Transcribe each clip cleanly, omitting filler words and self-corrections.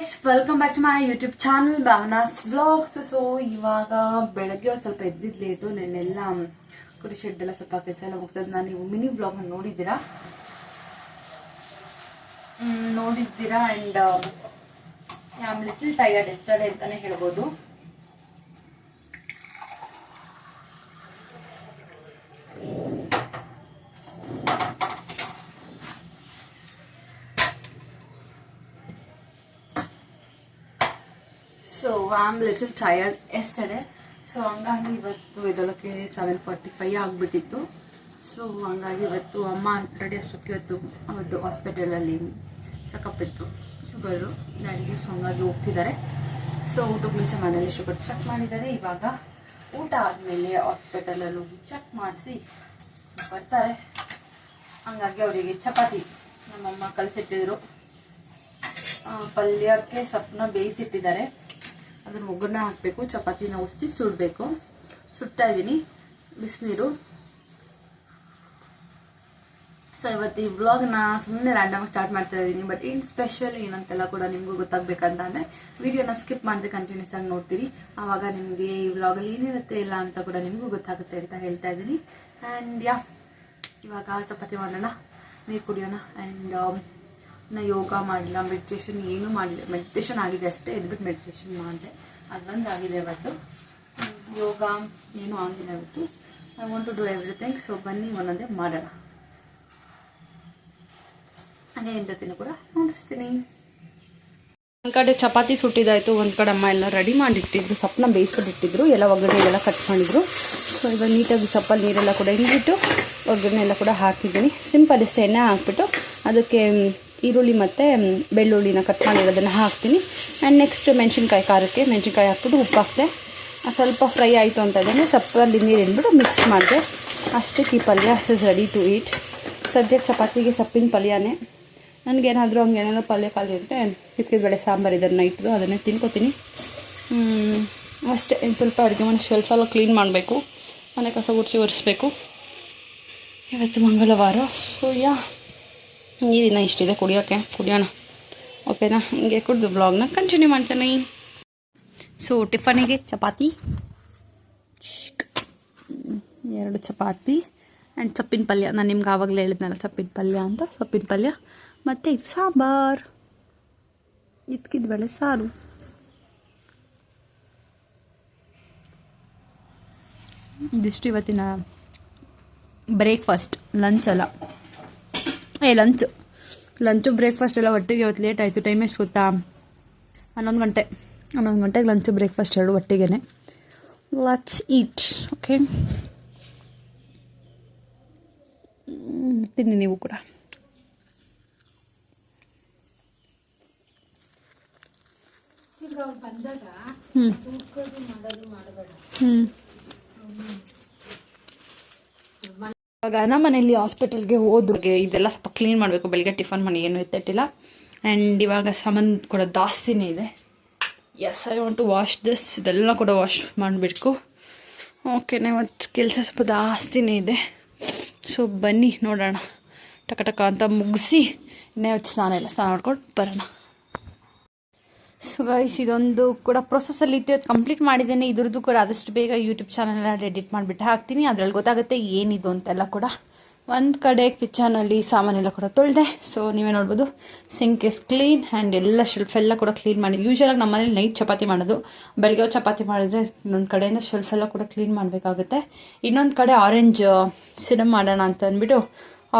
Welcome back to my YouTube channel Bhavana's vlogs. So ಇವಾಗ ಬೆಳಗ್ಗೆ ಒಂದು ಸ್ವಲ್ಪ ಎದ್ದಿದ್ದು ಲೇಟು. ನೆನ್ನೆಲ್ಲ ಕುರಿ ಶೆಡ್ ಎಲ್ಲ ಸ್ವಲ್ಪ ಕೆಲಸ ಎಲ್ಲ ಮುಗ್ತದೆ. ನೀವು ಮಿನಿ ವ್ಲಾಗ್ ನೋಡಿದ್ದೀರಾ and I am little tired yesterday ಅಂತಾನೆ ಹೇಳ್ಬೋದು. So I am little tired yesterday. So ಹಂಗಾಗಿ ಇವತ್ತು ಇದೊಳಕ್ಕೆ 7:45 ಆಗಿಬಿಟ್ಟಿತ್ತು. ಸೊ ಹಂಗಾಗಿ ಇವತ್ತು ಅಮ್ಮ ಆಲ್ರೆಡಿ ಅಷ್ಟೊತ್ತಿಗೆ ಅವತ್ತು ಹಾಸ್ಪಿಟಲಲ್ಲಿ ಚೆಕಪ್ ಇತ್ತು, ಶುಗರು ಡ್ಯಾಡಿಗೆ. ಸೊ ಹಂಗಾಗಿ ಹೋಗ್ತಿದ್ದಾರೆ. ಸೊ ಊಟಕ್ಕೆ ಮುಂಚೆ ಮನೇಲಿ ಶುಗರ್ ಚೆಕ್ ಮಾಡಿದ್ದಾರೆ. ಇವಾಗ ಊಟ ಆದಮೇಲೆ ಹಾಸ್ಪಿಟಲಲ್ಲಿ ಹೋಗಿ ಚೆಕ್ ಮಾಡಿಸಿ ಬರ್ತಾರೆ. ಹಂಗಾಗಿ ಅವರಿಗೆ ಚಪಾತಿ ನಮ್ಮಮ್ಮ ಕಲಸಿಟ್ಟಿದ್ರು. ಪಲ್ಯಕ್ಕೆ ಸೊಪ್ಪನ್ನ ಬೇಯಿಸಿಟ್ಟಿದ್ದಾರೆ. ಅದನ್ನು ಒಗ್ಗರಣೆ ಹಾಕಬೇಕು. ಚಪಾತಿನ ಉಸ್ತಿ ಸುಡಬೇಕು. ಸುಡ್ತಾ ಇದ್ದೀನಿ ಬಿಸಿನೀರು. ಸೊ ಇವತ್ತು ಈ ವ್ಲಾಗ್ನ ಸುಮ್ಮನೆ ರ್ಯಾಂಡಮ್ ಸ್ಟಾರ್ಟ್ ಮಾಡ್ತಾ ಇದ್ದೀನಿ. ಬಟ್ ಏನು ಸ್ಪೆಷಲ್ ಏನಂತೆಲ್ಲ ಕೂಡ ನಿಮಗೂ ಗೊತ್ತಾಗಬೇಕಂತ ಅಂದರೆ ವಿಡಿಯೋನ ಸ್ಕಿಪ್ ಮಾಡದೆ ಕಂಟಿನ್ಯೂಸ್ ಆಗಿ ನೋಡ್ತೀರಿ. ಆವಾಗ ನಿಮಗೆ ಈ ವ್ಲಾಗಲ್ಲಿ ಏನಿರುತ್ತೆ ಇಲ್ಲ ಅಂತ ಕೂಡ ನಿಮಗೂ ಗೊತ್ತಾಗುತ್ತೆ ಅಂತ ಹೇಳ್ತಾ ಇದ್ದೀನಿ. ಆ್ಯಂಡ್ ಇವಾಗ ಚಪಾತಿ ಮಾಡೋಣ, ನೀರು ಕುಡಿಯೋಣ. ಆ್ಯಂಡ್ ನಾ ಯೋಗ ಮಾಡಿಲ್ಲ, ಮೆಡಿಟೇಷನ್ ಏನೂ ಮಾಡಿಲ್ಲ. ಮೆಡಿಟೇಷನ್ ಆಗಿದೆ ಅಷ್ಟೇ, ಎದ್ಬಿಟ್ಟು ಮೆಡಿಟೇಷನ್ ಮಾಡಿದೆ. ಅದೊಂದು ಆಗಿದೆ ಇವತ್ತು. ಯೋಗ ಏನೂ ಆಗಿಲ್ಲ ಇವತ್ತು. I want to do everything. So ಬನ್ನಿ ಒಂದೊಂದೇ ಮಾಡೋಣ. ಹಾಗೆ ನಿಮ್ಮ ಜೊತೆನೂ ಕೂಡ ನೋಡಿಸ್ತೀನಿ. ಒಂದು ಕಡೆ ಚಪಾತಿ ಸುಟ್ಟಿದ್ದಾಯಿತು, ಒಂದು ಕಡೆ ಅಮ್ಮ ಎಲ್ಲ ರೆಡಿ ಮಾಡಿಟ್ಟಿದ್ರು. ಸೊಪ್ಪನ್ನ ಬೇಯಿಸ್ಬಿಟ್ಟಿಟ್ಟಿದ್ರು, ಎಲ್ಲ ಒಗ್ಗರಣೆ ಎಲ್ಲ ಕಟ್ ಮಾಡಿದ್ರು. ಸೊ ಇವಾಗ ನೀಟಾಗಿ ಸೊಪ್ಪಲ್ಲಿ ನೀರೆಲ್ಲ ಕೂಡ ಹಿಂಗಿಟ್ಟು ಒಗ್ಗರಣೆ ಎಲ್ಲ ಕೂಡ ಹಾಕಿದ್ದೀನಿ. ಸಿಂಪಲ್ ಇಷ್ಟು ಎಣ್ಣೆ ಹಾಕ್ಬಿಟ್ಟು ಅದಕ್ಕೆ ಈರುಳ್ಳಿ ಮತ್ತು ಬೆಳ್ಳುಳ್ಳಿನ ಕಟ್ ಮಾಡಿರೋದನ್ನು ಹಾಕ್ತೀನಿ. ಆ್ಯಂಡ್ ನೆಕ್ಸ್ಟ್ ಮೆಣಸಿನ್ಕಾಯಿ, ಖಾರಕ್ಕೆ ಮೆಣಸಿನ್ಕಾಯಿ ಹಾಕ್ಬಿಟ್ಟು ಉಪ್ಪು ಹಾಕ್ತೆ. ಸ್ವಲ್ಪ ಫ್ರೈ ಆಯಿತು ಅಂತ ಇದ್ದೇನೆ, ಸೊಪ್ಪಲ್ಲಿ ನೀರು ಹಿಂಡ್ಬಿಟ್ಟು ಮಿಕ್ಸ್ ಮಾಡಿದೆ. ಅಷ್ಟಕ್ಕೆ ಈ ಪಲ್ಯ ಇಸ್ ರೆಡಿ ಟು ಈಟ್. ಸದ್ಯಕ್ಕೆ ಚಪಾತಿಗೆ ಸೊಪ್ಪಿನ ಪಲ್ಯನೇ. ನನಗೇನಾದರೂ ಹಂಗೇನಾದ್ರು ಪಲ್ಯ ಖಾಲಿ ಅಂದರೆ ಹಿತ್ಕಿದ ಬೇಳೆ ಸಾಂಬಾರು ಇದನ್ನು ನೈಟ್ದು ಅದನ್ನೇ ತಿನ್ಕೋತೀನಿ ಅಷ್ಟೇ. ಇನ್ನು ಸ್ವಲ್ಪ ಅಡುಗೆ ಮನೆ ಶೆಲ್ಫೆಲ್ಲ ಕ್ಲೀನ್ ಮಾಡಬೇಕು, ಮನೆ ಕಸ ಗುಡಿಸಿ ಒರೆಸ್ಬೇಕು. ಇವತ್ತು ಮಂಗಳವಾರ. ಸೊ ನೀರಿನ ಇಷ್ಟಿದೆ ಕುಡಿಯೋಣ. ಓಕೆನಾ? ಹಿಂಗೆ ಕುಡಿದು ಬ್ಲಾಗ್ನ ಕಂಟಿನ್ಯೂ ಮಾಡ್ತೇನೆ. ಸೊ ಟಿಫನಿಗೆ ಚಪಾತಿ, 2 ಚಪಾತಿ ಆ್ಯಂಡ್ ಸೊಪ್ಪಿನ ಪಲ್ಯ. ನಾನು ನಿಮ್ಗೆ ಆವಾಗಲೇ ಹೇಳಿದ್ನಲ್ಲ ಸೊಪ್ಪಿನ ಪಲ್ಯ ಅಂತ. ಸೊಪ್ಪಿನ ಪಲ್ಯ ಮತ್ತು ಇದು ಸಾಂಬಾರು, ಇದ್ಕಿದ ಬೇಳೆ ಸಾರು. ಇದಿಷ್ಟು ಇವತ್ತಿನ ಬ್ರೇಕ್ಫಾಸ್ಟ್. ಲಂಚ್ ಅಲ್ಲ, ಲಂಚು ಬ್ರೇಕ್ಫಾಸ್ಟ್ ಎಲ್ಲ ಒಟ್ಟಿಗೆ. ಇವತ್ತು ಲೇಟ್ ಆಯಿತು. ಟೈಮ್ ಎಷ್ಟು ಗೊತ್ತಾ? 11 ಗಂಟೆಗೆ ಲಂಚು ಬ್ರೇಕ್ಫಾಸ್ಟ್ ಎರಡು ಒಟ್ಟಿಗೆ. Let's heat. ಓಕೆ, ತಿನ್ನಿ ನೀವು ಕೂಡ. ಇವಾಗ ನಮ್ಮ ಮನೇಲಿ ಹಾಸ್ಪಿಟಲ್ಗೆ ಹೋದ್ರು. ಇದೆಲ್ಲ ಸ್ವಲ್ಪ ಕ್ಲೀನ್ ಮಾಡಬೇಕು. ಬೆಳಗ್ಗೆ ಟಿಫನ್ ಮಾಡಿ ಏನು ಎತ್ತಿಟ್ಟಿಲ್ಲ. ಆ್ಯಂಡ್ ಇವಾಗ ಸಾಮಾನು ಕೂಡ ಜಾಸ್ತಿನೇ ಇದೆ. I want to wash this. ಇದೆಲ್ಲ ಕೂಡ ವಾಶ್ ಮಾಡಬೇಕು. ಓಕೆನಾ? ಇವತ್ತು ಕೆಲಸ ಸ್ವಲ್ಪ ಜಾಸ್ತಿನೇ ಇದೆ. ಸೊ ಬನ್ನಿ ನೋಡೋಣ. ಟಕ ಅಂತ ಮುಗಿಸಿ ಇನ್ನೇವತ್ತು ಸ್ನಾನ ಮಾಡ್ಕೊಂಡು ಬರೋಣ. ಸೊ ಗೈಸ್, ಇದೊಂದು ಕೂಡ ಪ್ರೊಸೆಸಲ್ಲಿ ಇತ್ತು. ಅದು ಕಂಪ್ಲೀಟ್ ಮಾಡಿದ್ದೇನೆ. ಇದ್ರದ್ದು ಕೂಡ ಆದಷ್ಟು ಬೇಗ ಯೂಟ್ಯೂಬ್ ಚಾನಲೆಲ್ಲ ಎಡಿಟ್ ಮಾಡಿಬಿಟ್ಟು ಹಾಕ್ತೀನಿ. ಅದರಲ್ಲಿ ಗೊತ್ತಾಗುತ್ತೆ ಏನಿದು ಅಂತೆಲ್ಲ ಕೂಡ. ಒಂದು ಕಡೆ ಕಿಚನಲ್ಲಿ ಸಾಮಾನೆಲ್ಲ ಕೂಡ ತೊಳೆದೆ. ಸೊ ನೀವೇ ನೋಡ್ಬೋದು, ಸಿಂಕ್ ಇಸ್ ಕ್ಲೀನ್ ಆ್ಯಂಡ್ ಎಲ್ಲ ಶೆಲ್ಫೆಲ್ಲ ಕೂಡ ಕ್ಲೀನ್ ಮಾಡಿದ್ದು. ಯೂಶ್ವಲಾಗಿ ನಮ್ಮ ಮನೇಲಿ ನೈಟ್ ಚಪಾತಿ ಮಾಡೋದು. ಬೆಳಗ್ಗೆ ಚಪಾತಿ ಮಾಡಿದ್ರೆ ಇನ್ನೊಂದು ಕಡೆಯಿಂದ ಶೆಲ್ಫೆಲ್ಲ ಕೂಡ ಕ್ಲೀನ್ ಮಾಡಬೇಕಾಗುತ್ತೆ. ಇನ್ನೊಂದು ಕಡೆ ಆರೆಂಜ್ ಸಿರಮ್ ಮಾಡೋಣ ಅಂತ ಅಂದ್ಬಿಟ್ಟು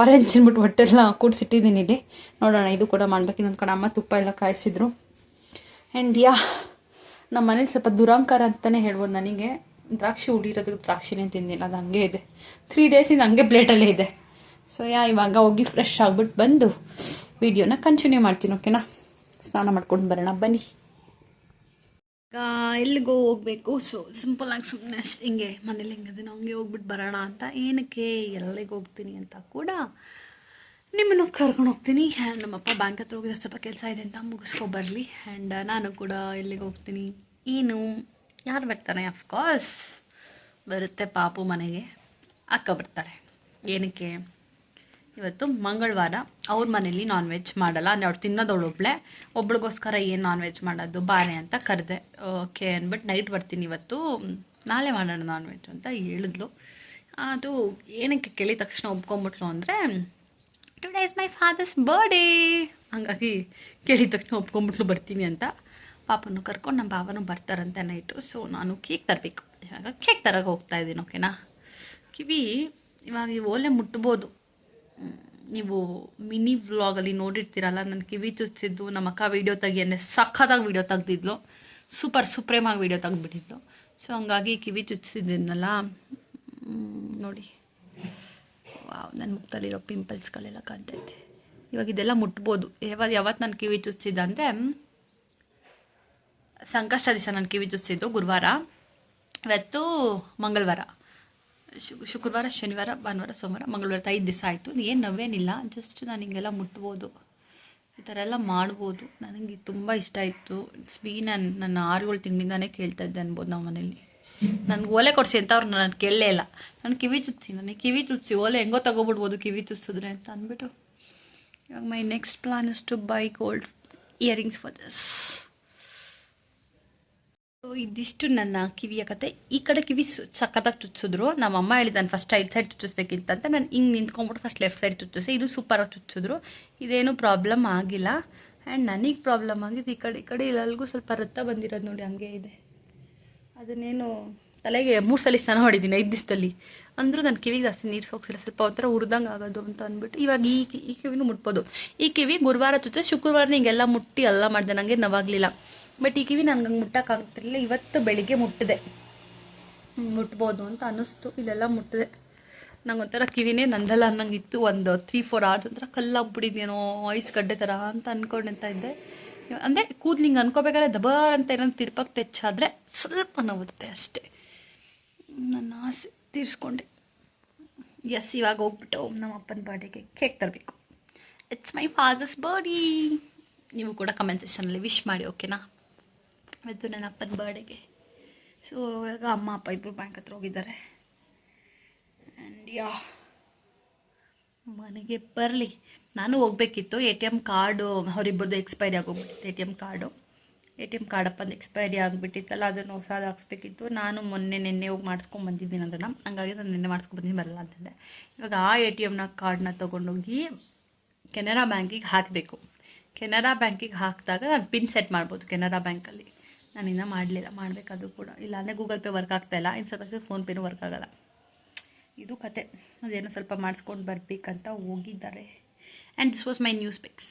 ಆರೆಂಜ್ ತಿನ್ಬಿಟ್ಟು ಹೊಟ್ಟೆಲ್ಲ ಕೂಡಿಸಿಟ್ಟಿದ್ದೀನಿ ಇಲ್ಲಿ. ನೋಡೋಣ, ಇದು ಕೂಡ ಮಾಡ್ಬೇಕು. ಇನ್ನೊಂದು ಕಡೆ ಅಮ್ಮ ತುಪ್ಪ ಎಲ್ಲ ಕಾಯಿಸಿದ್ರು. ಆ್ಯಂಡ್ ನಮ್ಮ ಮನೇಲಿ ಸ್ವಲ್ಪ ದುರಂಕಾರ ಅಂತಲೇ ಹೇಳ್ಬೋದು. ನನಗೆ ದ್ರಾಕ್ಷಿ ಉಳಿರೋದಕ್ಕೆ ದ್ರಾಕ್ಷಿನೇ ತಿಂದಿಲ್ಲ, ಅದು ಹಂಗೆ ಇದೆ. 3 ಡೇಸಿಂದ ಹಂಗೆ ಪ್ಲೇಟಲ್ಲೇ ಇದೆ. ಸೊ ಇವಾಗ ಹೋಗಿ ಫ್ರೆಶ್ ಆಗಿಬಿಟ್ಟು ಬಂದು ವಿಡಿಯೋನ ಕಂಟಿನ್ಯೂ ಮಾಡ್ತೀನಿ. ಓಕೆನಾ? ಸ್ನಾನ ಮಾಡ್ಕೊಂಡು ಬರೋಣ ಬನ್ನಿ. ಈಗ ಎಲ್ಲಿಗೋ ಹೋಗಬೇಕು. ಸೊ ಸಿಂಪಲಾಗಿ ಸುಮ್ಮನೆ ಅಷ್ಟು ಹಿಂಗೆ ಮನೇಲಿ ಹೆಂಗದೆ ಹಂಗೆ ಹೋಗ್ಬಿಟ್ಟು ಬರೋಣ ಅಂತ. ಏನಕ್ಕೆ ಎಲ್ಲಿಗೆ ಹೋಗ್ತೀನಿ ಅಂತ ಕೂಡ ನಿಮ್ಮನ್ನು ಕರ್ಕೊಂಡು ಹೋಗ್ತೀನಿ. ಆ್ಯಂಡ್ ನಮ್ಮಪ್ಪ ಬ್ಯಾಂಕ್ ಹತ್ರ ಹೋಗಿದ್ರೆ ಸ್ವಲ್ಪ ಕೆಲಸ ಇದೆ ಅಂತ ಮುಗಿಸ್ಕೊಬರಲಿ. ಆ್ಯಂಡ್ ನಾನು ಕೂಡ ಎಲ್ಲಿಗೆ ಹೋಗ್ತೀನಿ, ಏನು ಯಾರು ಬರ್ತಾರೆ? ಅಫ್ಕೋರ್ಸ್ ಬರುತ್ತೆ ಪಾಪು ಮನೆಗೆ. ಅಕ್ಕ ಬರ್ತಾಳೆ. ಏನಕ್ಕೆ ಇವತ್ತು ಮಂಗಳವಾರ ಅವ್ರ ಮನೇಲಿ ನಾನ್ ವೆಜ್ ಮಾಡಲ್ಲ, ಅಂದರೆ ಅವ್ರು ತಿನ್ನೋದವಳು ಒಬ್ಳಿಗೋಸ್ಕರ ಏನು ನಾನ್ ವೆಜ್ ಮಾಡೋದು ಬಾರೆ ಅಂತ ಕರೆದೆ. ಓಕೆ ಅಂದ್ಬಿಟ್ಟು ನೈಟ್ ಬರ್ತೀನಿ ಇವತ್ತು, ನಾಳೆ ಮಾಡೋಣ ನಾನ್ ವೆಜ್ ಅಂತ ಹೇಳಿದ್ಲು. ಅದು ಏನಕ್ಕೆ ಕೇಳಿದ ತಕ್ಷಣ ಒಪ್ಕೊಂಬಿಟ್ಲು ಅಂದರೆ today is my father's birthday, ಹಂಗಾಗಿ ಕೇಳಿದ ತಕ್ಷಣ ಒಪ್ಕೊಂಬಿಟ್ಲು ಬರ್ತೀನಿ ಅಂತ. ಪಾಪನ್ನು ಕರ್ಕೊಂಡು ನಮ್ಮ ಬಾವನು ಬರ್ತಾರಂತೆ ನೈಟು. ಸೊ ನಾನು ಕೇಕ್ ತರಬೇಕು, ಇವಾಗ ಕೇಕ್ ತರಕ್ಕೆ ಹೋಗ್ತಾಯಿದ್ದೀನಿ. ಓಕೆನಾ? ಕಿವಿ ಇವಾಗ ಈ ಓಲೆ ಮುಟ್ಬೋದು, ನೀವು ಮಿನಿ ವ್ಲಾಗಲ್ಲಿ ನೋಡಿರ್ತೀರಲ್ಲ, ನನ್ನ ಕಿವಿ ಚುಚ್ಚಿದ್ದು ನಮ್ಮ ಅಕ್ಕ ವೀಡಿಯೋ ತೆಗಿಯನ್ನೇ ಸಖತ್ತಾಗಿ ವೀಡಿಯೋ ತೆಗ್ದಿದ್ಲು, ಸುಪ್ರೇಮಾಗಿ ವೀಡಿಯೋ ತೆಗ್ದುಬಿಟ್ಟಿದ್ಲು. ಸೊ ಹಂಗಾಗಿ ಕಿವಿ ಚುಚ್ಚಿದ್ದನ್ನೆಲ್ಲ ನೋಡಿ, ವಾವ್, ನನ್ನ ಮುಖದಲ್ಲಿರೋ ಪಿಂಪಲ್ಸ್ಗಳೆಲ್ಲ ಕಾಣ್ತೈತೆ. ಇವಾಗ ಇದೆಲ್ಲ ಮುಟ್ಬೋದು. ಯಾವತ್ತು ನನ್ನ ಕಿವಿ ಚುಚ್ಚಿದ್ದ ಅಂದರೆ ಸಂಕಷ್ಟ ದಿವಸ ನನ್ನ ಕಿವಿ ಚುಚ್ಚಿದ್ದು ಗುರುವಾರ, ಇವತ್ತು ಮಂಗಳವಾರ, ಶುಕ್ರವಾರ, ಶನಿವಾರ, ಭಾನುವಾರ, ಸೋಮವಾರ, ಮಂಗಳವಾರ 5 ದಿವಸ ಆಯಿತು. ಏನು ನೋವೇನಿಲ್ಲ, ಜಸ್ಟ್ ನಾನು ಹಿಂಗೆಲ್ಲ ಮುಟ್ಬೋದು, ಈ ಥರ ಎಲ್ಲ ಮಾಡ್ಬೋದು. ನನಗೆ ತುಂಬ ಇಷ್ಟ ಇತ್ತು. ಇಟ್ಸ್ ಬಿ ನನ್ನ 6-7 ತಿಂಗಳಿಂದಾನೇ ಕೇಳ್ತಾ ಇದ್ದೆ ಅನ್ಬೋದು ನಾವು ಮನೇಲಿ. ನನಗೆ ಓಲೆ ಕೊಡಿಸಿ ಅಂತ ಅವ್ರು ನಾನು ಕೇಳಲೇ ಇಲ್ಲ. ನನಗೆ ಕಿವಿ ಚುಚ್ಚಿ ಓಲೆ ಹೆಂಗೋ ತಗೋಬಿಡ್ಬೋದು ಕಿವಿ ಚುಚ್ಚಿದ್ರೆ ಅಂತ ಅಂದ್ಬಿಟ್ಟು. ಇವಾಗ my next plan is to buy gold earrings for this. ಇದಿಷ್ಟು ನನ್ನ ಕಿವಿಯ ಕತೆ. ಈ ಕಡೆ ಕಿವಿ ಸಖತ್ತಾಗಿ ಚುಚ್ಚಿದ್ರು. ನಮ್ಮ ಅಮ್ಮ ಹೇಳಿದ್ದು ನಾನು ಫಸ್ಟ್ ರೈಟ್ ಸೈಡ್ ಚುಚ್ಚಿಸ್ಬೇಕಿತ್ತಂತ. ನಾನು ಹಿಂಗೆ ನಿಂತ್ಕೊಂಡ್ಬಿಟ್ಟು ಫಸ್ಟ್ ಲೆಫ್ಟ್ ಸೈಡ್ ಚುಚ್ಚಿಸಿ, ಇದು ಸೂಪರಾಗಿ ಚುಚ್ಚಿದ್ರು. ಇದೇನು ಪ್ರಾಬ್ಲಮ್ ಆಗಿಲ್ಲ. ಆ್ಯಂಡ್ ನನಗೆ ಪ್ರಾಬ್ಲಮ್ ಆಗಿದೆ ಈ ಕಡೆ ಇಲ್ಲಲ್ಗೂ ಸ್ವಲ್ಪ ರಕ್ತ ಬಂದಿರೋದು ನೋಡಿ, ಹಂಗೆ ಇದೆ. ಅದನ್ನೇನು ತಲೆಗೆ 3 ಸಲ ಸ್ನಾನ ಮಾಡಿದ್ದೀನಿ 5 ದಿವಸದಲ್ಲಿ, ಅಂದರೂ ನನ್ನ ಕಿವಿಗೆ ಜಾಸ್ತಿ ನೀರು ಸೋಗಿಸಿಲ್ಲ, ಸ್ವಲ್ಪ ಒಂಥರ ಉರ್ದಂಗೆ ಆಗೋದು ಅಂತ ಅಂದ್ಬಿಟ್ಟು. ಇವಾಗ ಈ ಕಿವಿನೂ ಮುಟ್ಬೋದು. ಈ ಕಿವಿ ಗುರುವಾರ ಚುಚ್ಚಿ ಶುಕ್ರವಾರ ಹಿಂಗೆಲ್ಲ ಮುಟ್ಟಿ ಎಲ್ಲ ಮಾಡಿದೆ, ನನಗೆ ನೋವಾಗಲಿಲ್ಲ. ಬಟ್ ಈ ಕಿವಿ ನನಗೆ ಮುಟ್ಟೋಕ್ಕಾಗ್ತಿರಲಿಲ್ಲ. ಇವತ್ತು ಬೆಳಿಗ್ಗೆ ಮುಟ್ಬೋದು ಅಂತ ಅನ್ನಿಸ್ತು. ಇಲ್ಲೆಲ್ಲ ಮುಟ್ಟಿದೆ. ನಂಗೊಂಥರ ಕಿವಿನೇ ನಂದಲ್ಲ ಅನ್ನಂಗೆ ಇತ್ತು. ಒಂದು 3-4 hours ಒಂಥರ ಕಲ್ಲಾಗ್ಬಿಟ್ಟಿದ್ದೇನೋ, ಐಸ್ ಗಡ್ಡೆ ಥರ ಅಂತ ಅಂದ್ಕೊಂಡಂತ ಇದ್ದೆ. ಅಂದರೆ ಕೂದ್ಲಿಂಗೆ ಅನ್ಕೋಬೇಕಾದ್ರೆ ದಬಾರ್ ಅಂತ ಏನೋ ತಿರ್ಪಕ್ಕೆ ಟಚ್ ಆದರೆ ಸ್ವಲ್ಪ ನೋವುತ್ತೆ ಅಷ್ಟೇ. ನನ್ನ ಆಸೆ ತೀರಿಸ್ಕೊಂಡೆ. ಎಸ್, ಇವಾಗ ಹೋಗ್ಬಿಟ್ಟು ನಮ್ಮ ಅಪ್ಪನ ಬರ್ಡೇಗೆ ಕೇಕ್ ತರಬೇಕು. It's my father's birthday. ನೀವು ಕೂಡ ಕಮೆಂಟ್ ಸೆಕ್ಷನಲ್ಲಿ ವಿಶ್ ಮಾಡಿ, ಓಕೆನಾ? ಇವತ್ತು ನನ್ನ ಅಪ್ಪನ ಬರ್ಡೇಗೆ. ಸೊ ಇವಾಗ ಅಮ್ಮ ಅಪ್ಪ ಇಬ್ಬರು ಬ್ಯಾಂಕ್ ಹತ್ರ ಹೋಗಿದ್ದಾರೆ. ಆ್ಯಂಡ್ ಮನೆಗೆ ಬರಲಿ. ನಾನು ಹೋಗ್ಬೇಕಿತ್ತು. ATM ಕಾರ್ಡು ಅವರಿಬ್ಬರದ್ದು ಎಕ್ಸ್ಪೈರಿ ಆಗೋಗ್ಬಿಟ್ಟಿತ್ತು. ATM ಕಾರ್ಡ್ ಅಪ್ಪಂದು ಎಕ್ಸ್ಪೈರಿ ಆಗಿಬಿಟ್ಟಿತ್ತಲ್ಲ, ಅದನ್ನು ಹೊಸದು ಹಾಕ್ಸ್ಬೇಕಿತ್ತು. ನಾನು ನಿನ್ನೆ ಹೋಗಿ ಮಾಡಿಸ್ಕೊಂಡು ಬಂದಿದ್ದೀನಿ ಅದನ್ನು. ಹಂಗಾಗಿ ನಾನು ನಿನ್ನೆ ಮಾಡಿಸ್ಕೊಂಡು ಬರಲ್ಲ ಅಂತಂದೆ. ಇವಾಗ ಆ ATM ಕಾರ್ಡನ್ನ ತೊಗೊಂಡೋಗಿ ಕೆನರಾ ಬ್ಯಾಂಕಿಗೆ ಹಾಕಬೇಕು. ಕೆನರಾ ಬ್ಯಾಂಕಿಗೆ ಹಾಕಿದಾಗ ನಾನು ಪಿನ್ ಸೆಟ್ ಮಾಡ್ಬೋದು ಕೆನರಾ ಬ್ಯಾಂಕಲ್ಲಿ. ನಾನಿನ್ನೂ ಮಾಡಬೇಕದು ಕೂಡ. ಇಲ್ಲಾಂದರೆ ಗೂಗಲ್ ಪೇ ವರ್ಕ್ ಆಗ್ತಾಯಿಲ್ಲ, ಇನ್ನು ಸ್ವಲ್ಪ ಫೋನ್ಪೇನೂ ವರ್ಕ್ ಆಗೋಲ್ಲ. ಇದು ಕತೆ. ಅದೇನೋ ಸ್ವಲ್ಪ ಮಾಡಿಸ್ಕೊಂಡು ಬರಬೇಕಂತ ಹೋಗಿದ್ದಾರೆ. And this was my new specs.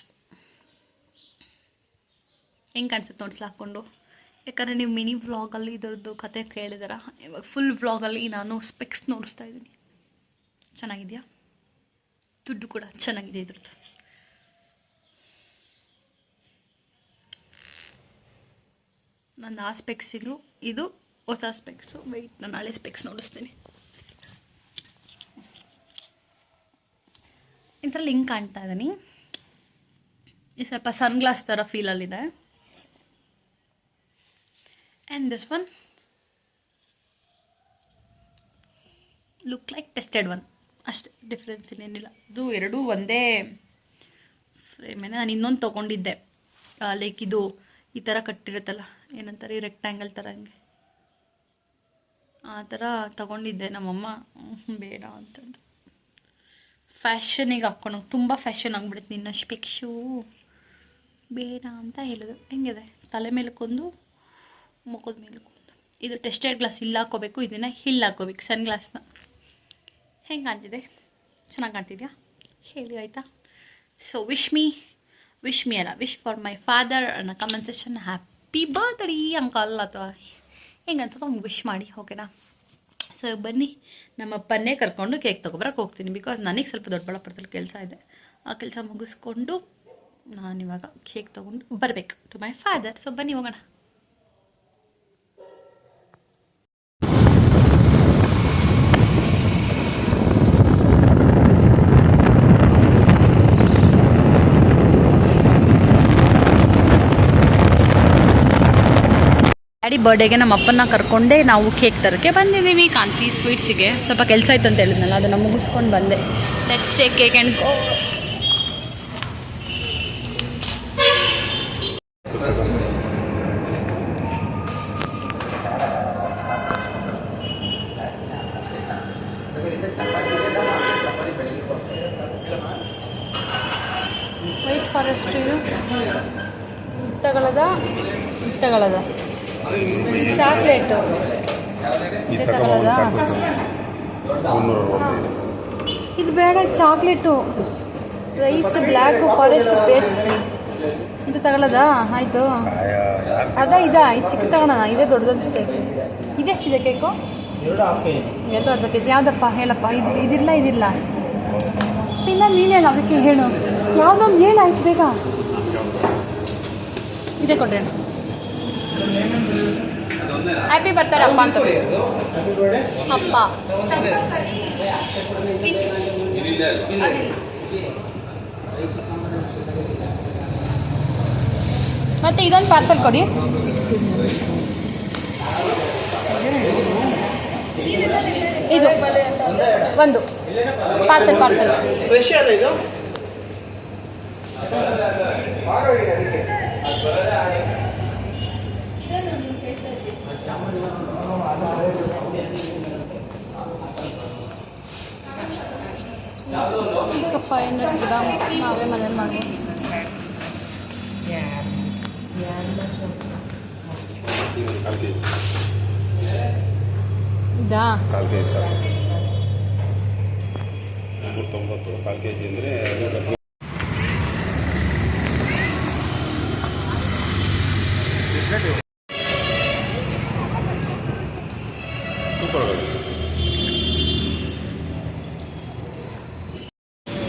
ಹೆಂಗೆ ಕಾಣಿಸುತ್ತೆ ನೋಡ್ಸ್ಲ ಹಾಕ್ಕೊಂಡು. ಯಾಕಂದರೆ ನೀವು ಮಿನಿ ವ್ಲಾಗಲ್ಲಿ ಇದರದ್ದು ಕತೆ ಕೇಳಿದಾರ. ಇವಾಗ ಫುಲ್ ವ್ಲಾಗಲ್ಲಿ ನಾನು ಸ್ಪೆಕ್ಸ್ ನೋಡಿಸ್ತಾ ಇದ್ದೀನಿ. ಚೆನ್ನಾಗಿದೆಯಾ? ದುಡ್ಡು ಕೂಡ ಚೆನ್ನಾಗಿದೆ ಇದ್ರದ್ದು. ನನ್ನ ಆ ಸ್ಪೆಕ್ಸಿಗೂ ಇದು ಹೊಸ ಸ್ಪೆಕ್ಸು. ವೆಯ್ಟ್, ನಾನು ಹಳೆ ಸ್ಪೆಕ್ಸ್ ನೋಡಿಸ್ತೀನಿ. ಇದರಲ್ಲಿ ಹಿಂಗೆ ಕಾಣ್ತಾ ಇದ್ದೀನಿ. ಇದು ಸ್ವಲ್ಪ ಸನ್ಗ್ಲಾಸ್ ಥರ ಫೀಲಲ್ಲಿದೆ. And this one look like tested one, ಅಷ್ಟೇ. ಡಿಫ್ರೆನ್ಸ್ ಇನ್ನೇನಿಲ್ಲ. ಇದು ಎರಡೂ ಒಂದೇ ಫ್ರೇಮೇನೆ. ನಾನು ಇನ್ನೊಂದು ತೊಗೊಂಡಿದ್ದೆ, ಲೈಕ್ ಇದು ಈ ಥರ ಕಟ್ಟಿರುತ್ತಲ್ಲ, ಏನಂತಾರೆ, ಈ ರೆಕ್ಟ್ಯಾಂಗಲ್ ಥರ, ಹಂಗೆ ಆ ಥರ ತೊಗೊಂಡಿದ್ದೆ. ನಮ್ಮಮ್ಮ ಬೇಡ ಅಂತಂದು ಫ್ಯಾಷನಿಗೆ ಹಾಕ್ಕೊಂಡು ತುಂಬ ಫ್ಯಾಷನ್ ಆಗಿಬಿಡುತ್ತೆ ನಿನ್ನ ಸ್ಪೆಕ್ಸು, ಬೇಡ ಅಂತ ಹೇಳಿದ್ರು. ಹೆಂಗಿದೆ? ತಲೆ ಮೇಲಕ್ಕೊಂದು, ಮುಖದ ಮೇಲಕ್ಕೊಂದು. ಇದು ಟೆಸ್ಟೆಡ್ ಗ್ಲಾಸ್ ಇಲ್ಲಿ ಹಾಕೋಬೇಕು, ಇದನ್ನು ಇಲ್ಲಿ ಹಾಕೋಬೇಕು, ಸನ್ ಗ್ಲಾಸ್ನ. ಹೆಂಗೆ ಕಾಣ್ತಿದೆ? ಚೆನ್ನಾಗಿ ಕಾಣ್ತಿದ್ಯಾ? ಹೇಳಿ ಆಯಿತಾ? So wish for my father ಅನ್ನೋ comment section. Happy birthday uncle ಅಥವಾ ಹೆಂಗೆ ಅನ್ಸುತ್ತೋ ವಿಶ್ ಮಾಡಿ, ಓಕೆನಾ? ಸೊ ಬನ್ನಿ, ನಮ್ಮಪ್ಪನ್ನೇ ಕರ್ಕೊಂಡು ಕೇಕ್ ತೊಗೊಬರಕ್ಕೆ ಹೋಗ್ತೀನಿ. ಬಿಕಾಸ್ ನನಗೆ ಸ್ವಲ್ಪ ದೊಡ್ಡಬಳ್ಳಾಪುರದಲ್ಲಿ ಕೆಲಸ ಇದೆ. ಆ ಕೆಲಸ ಮುಗಿಸ್ಕೊಂಡು ನಾನಿವಾಗ ಕೇಕ್ ತೊಗೊಂಡು ಬರಬೇಕು ಟು ಮೈ ಫಾದರ್. ಸೊ ಬನ್ನಿ ಹೋಗೋಣ. ಡ್ಯಾಡಿ ಬರ್ಡೇಗೆ ನಮ್ಮ ಅಪ್ಪನ ಕರ್ಕೊಂಡೆ ನಾವು ಕೇಕ್ ತರಕ್ಕೆ ಬಂದಿದ್ದೀವಿ ಕಾಂತಿ ಸ್ವೀಟ್ಸಿಗೆ. ಸ್ವಲ್ಪ ಕೆಲಸ ಇತ್ತು ಅಂತ ಹೇಳಿದ್ನಲ್ಲ, ಅದನ್ನು ಮುಗಿಸ್ಕೊಂಡು ಬಂದೆ. Let's take cake and go. White forest ಇದು ತಗೊಳ್ಳೋದ ಚಾಕ್ಲೇಟು ತಗೊಳ್ಳೋದ? ಇದು ಬೇಡ, chocolate rice black forest paste ಇದು ತಗೊಳ್ಳೋದಾ? ಆಯಿತು. ಇದಾ ಇದು ಚಿಕ್ಕ ತಗೋಣ, ಇದೇ ದೊಡ್ಡದೊಂದು. ಇದೆಷ್ಟಿದೆ ಕೇಕು? 2 ಅರ್ಧ ಕೆ ಜಿ. ಯಾವುದಪ್ಪ ಹೇಳಪ್ಪ? ಇದಿಲ್ಲ ಇಲ್ಲ ನೀನೇನು ಅದಕ್ಕೆ ಹೇಳು, ಯಾವುದೊಂದು ಹೇಳು. ಆಯ್ತು ಬೇಗ. ಇದೇ ಕೊಡ್ರಿ. ಹ್ಯಾಪಿ ಬರ್ತಾರೆ ಅಪ್ಪ ಅಂತ. ಅಪ್ಪ ಮತ್ತೆ ಇದೊಂದು ಪಾರ್ಸಲ್ ಕೊಡಿ. ಇದು ಒಂದು ಪಾರ್ಸಲ್ ಫ್ರೆಶ್ ಇದೆ. ಇದು ಈಗ 500 ಗ್ರಾಮ್ಸ್ ನಾವೇ ಮನೇಲಿ ಮಾಡ್ಬೋದು. ಇದಾ 1/4 ಕೆ ಜಿ 90 1/4 ಕೆ ಜಿ ಅಂದರೆ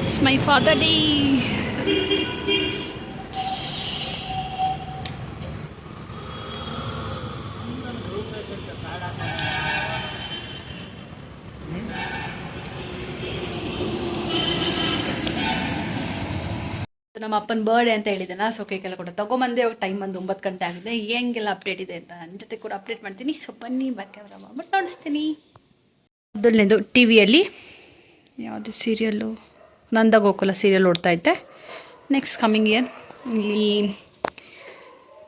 It's my father day. ನಮ್ಮ ಅಪ್ಪನ ಬರ್ಡೇ ಅಂತ ಹೇಳಿದೆನಾ, ಸೊ ಕೇಕೆಲ್ಲ ಕೂಡ ತೊಗೊಂಬಂದೆ. ಇವಾಗ ಟೈಮ್ ಒಂದು 9 ಗಂಟೆ ಆಗಿದೆ. ಹೆಂಗೆಲ್ಲ ಅಪ್ಡೇಟ್ ಇದೆ ಅಂತ ನನ್ನ ಜೊತೆ ಕೂಡ ಅಪ್ಡೇಟ್ ಮಾಡ್ತೀನಿ. ಸೊ ಬನ್ನಿ ಬ್ಯಾಕ್ ಕ್ಯಾಮ್ರಾ ಮಾಡ್ಬಿಟ್ಟು ನೋಡಿಸ್ತೀನಿ. ಮೊದಲನೇದು ಟಿ ವಿಯಲ್ಲಿ ಯಾವುದು ಸೀರಿಯಲ್ಲು, ನಂದ ಗೋಕುಲ ಸೀರಿಯಲ್ ಓಡ್ತಾ ಇದ್ದೆ. ನೆಕ್ಸ್ಟ್ ಕಮಿಂಗ್ ಇಯರ್ ಇಲ್ಲಿ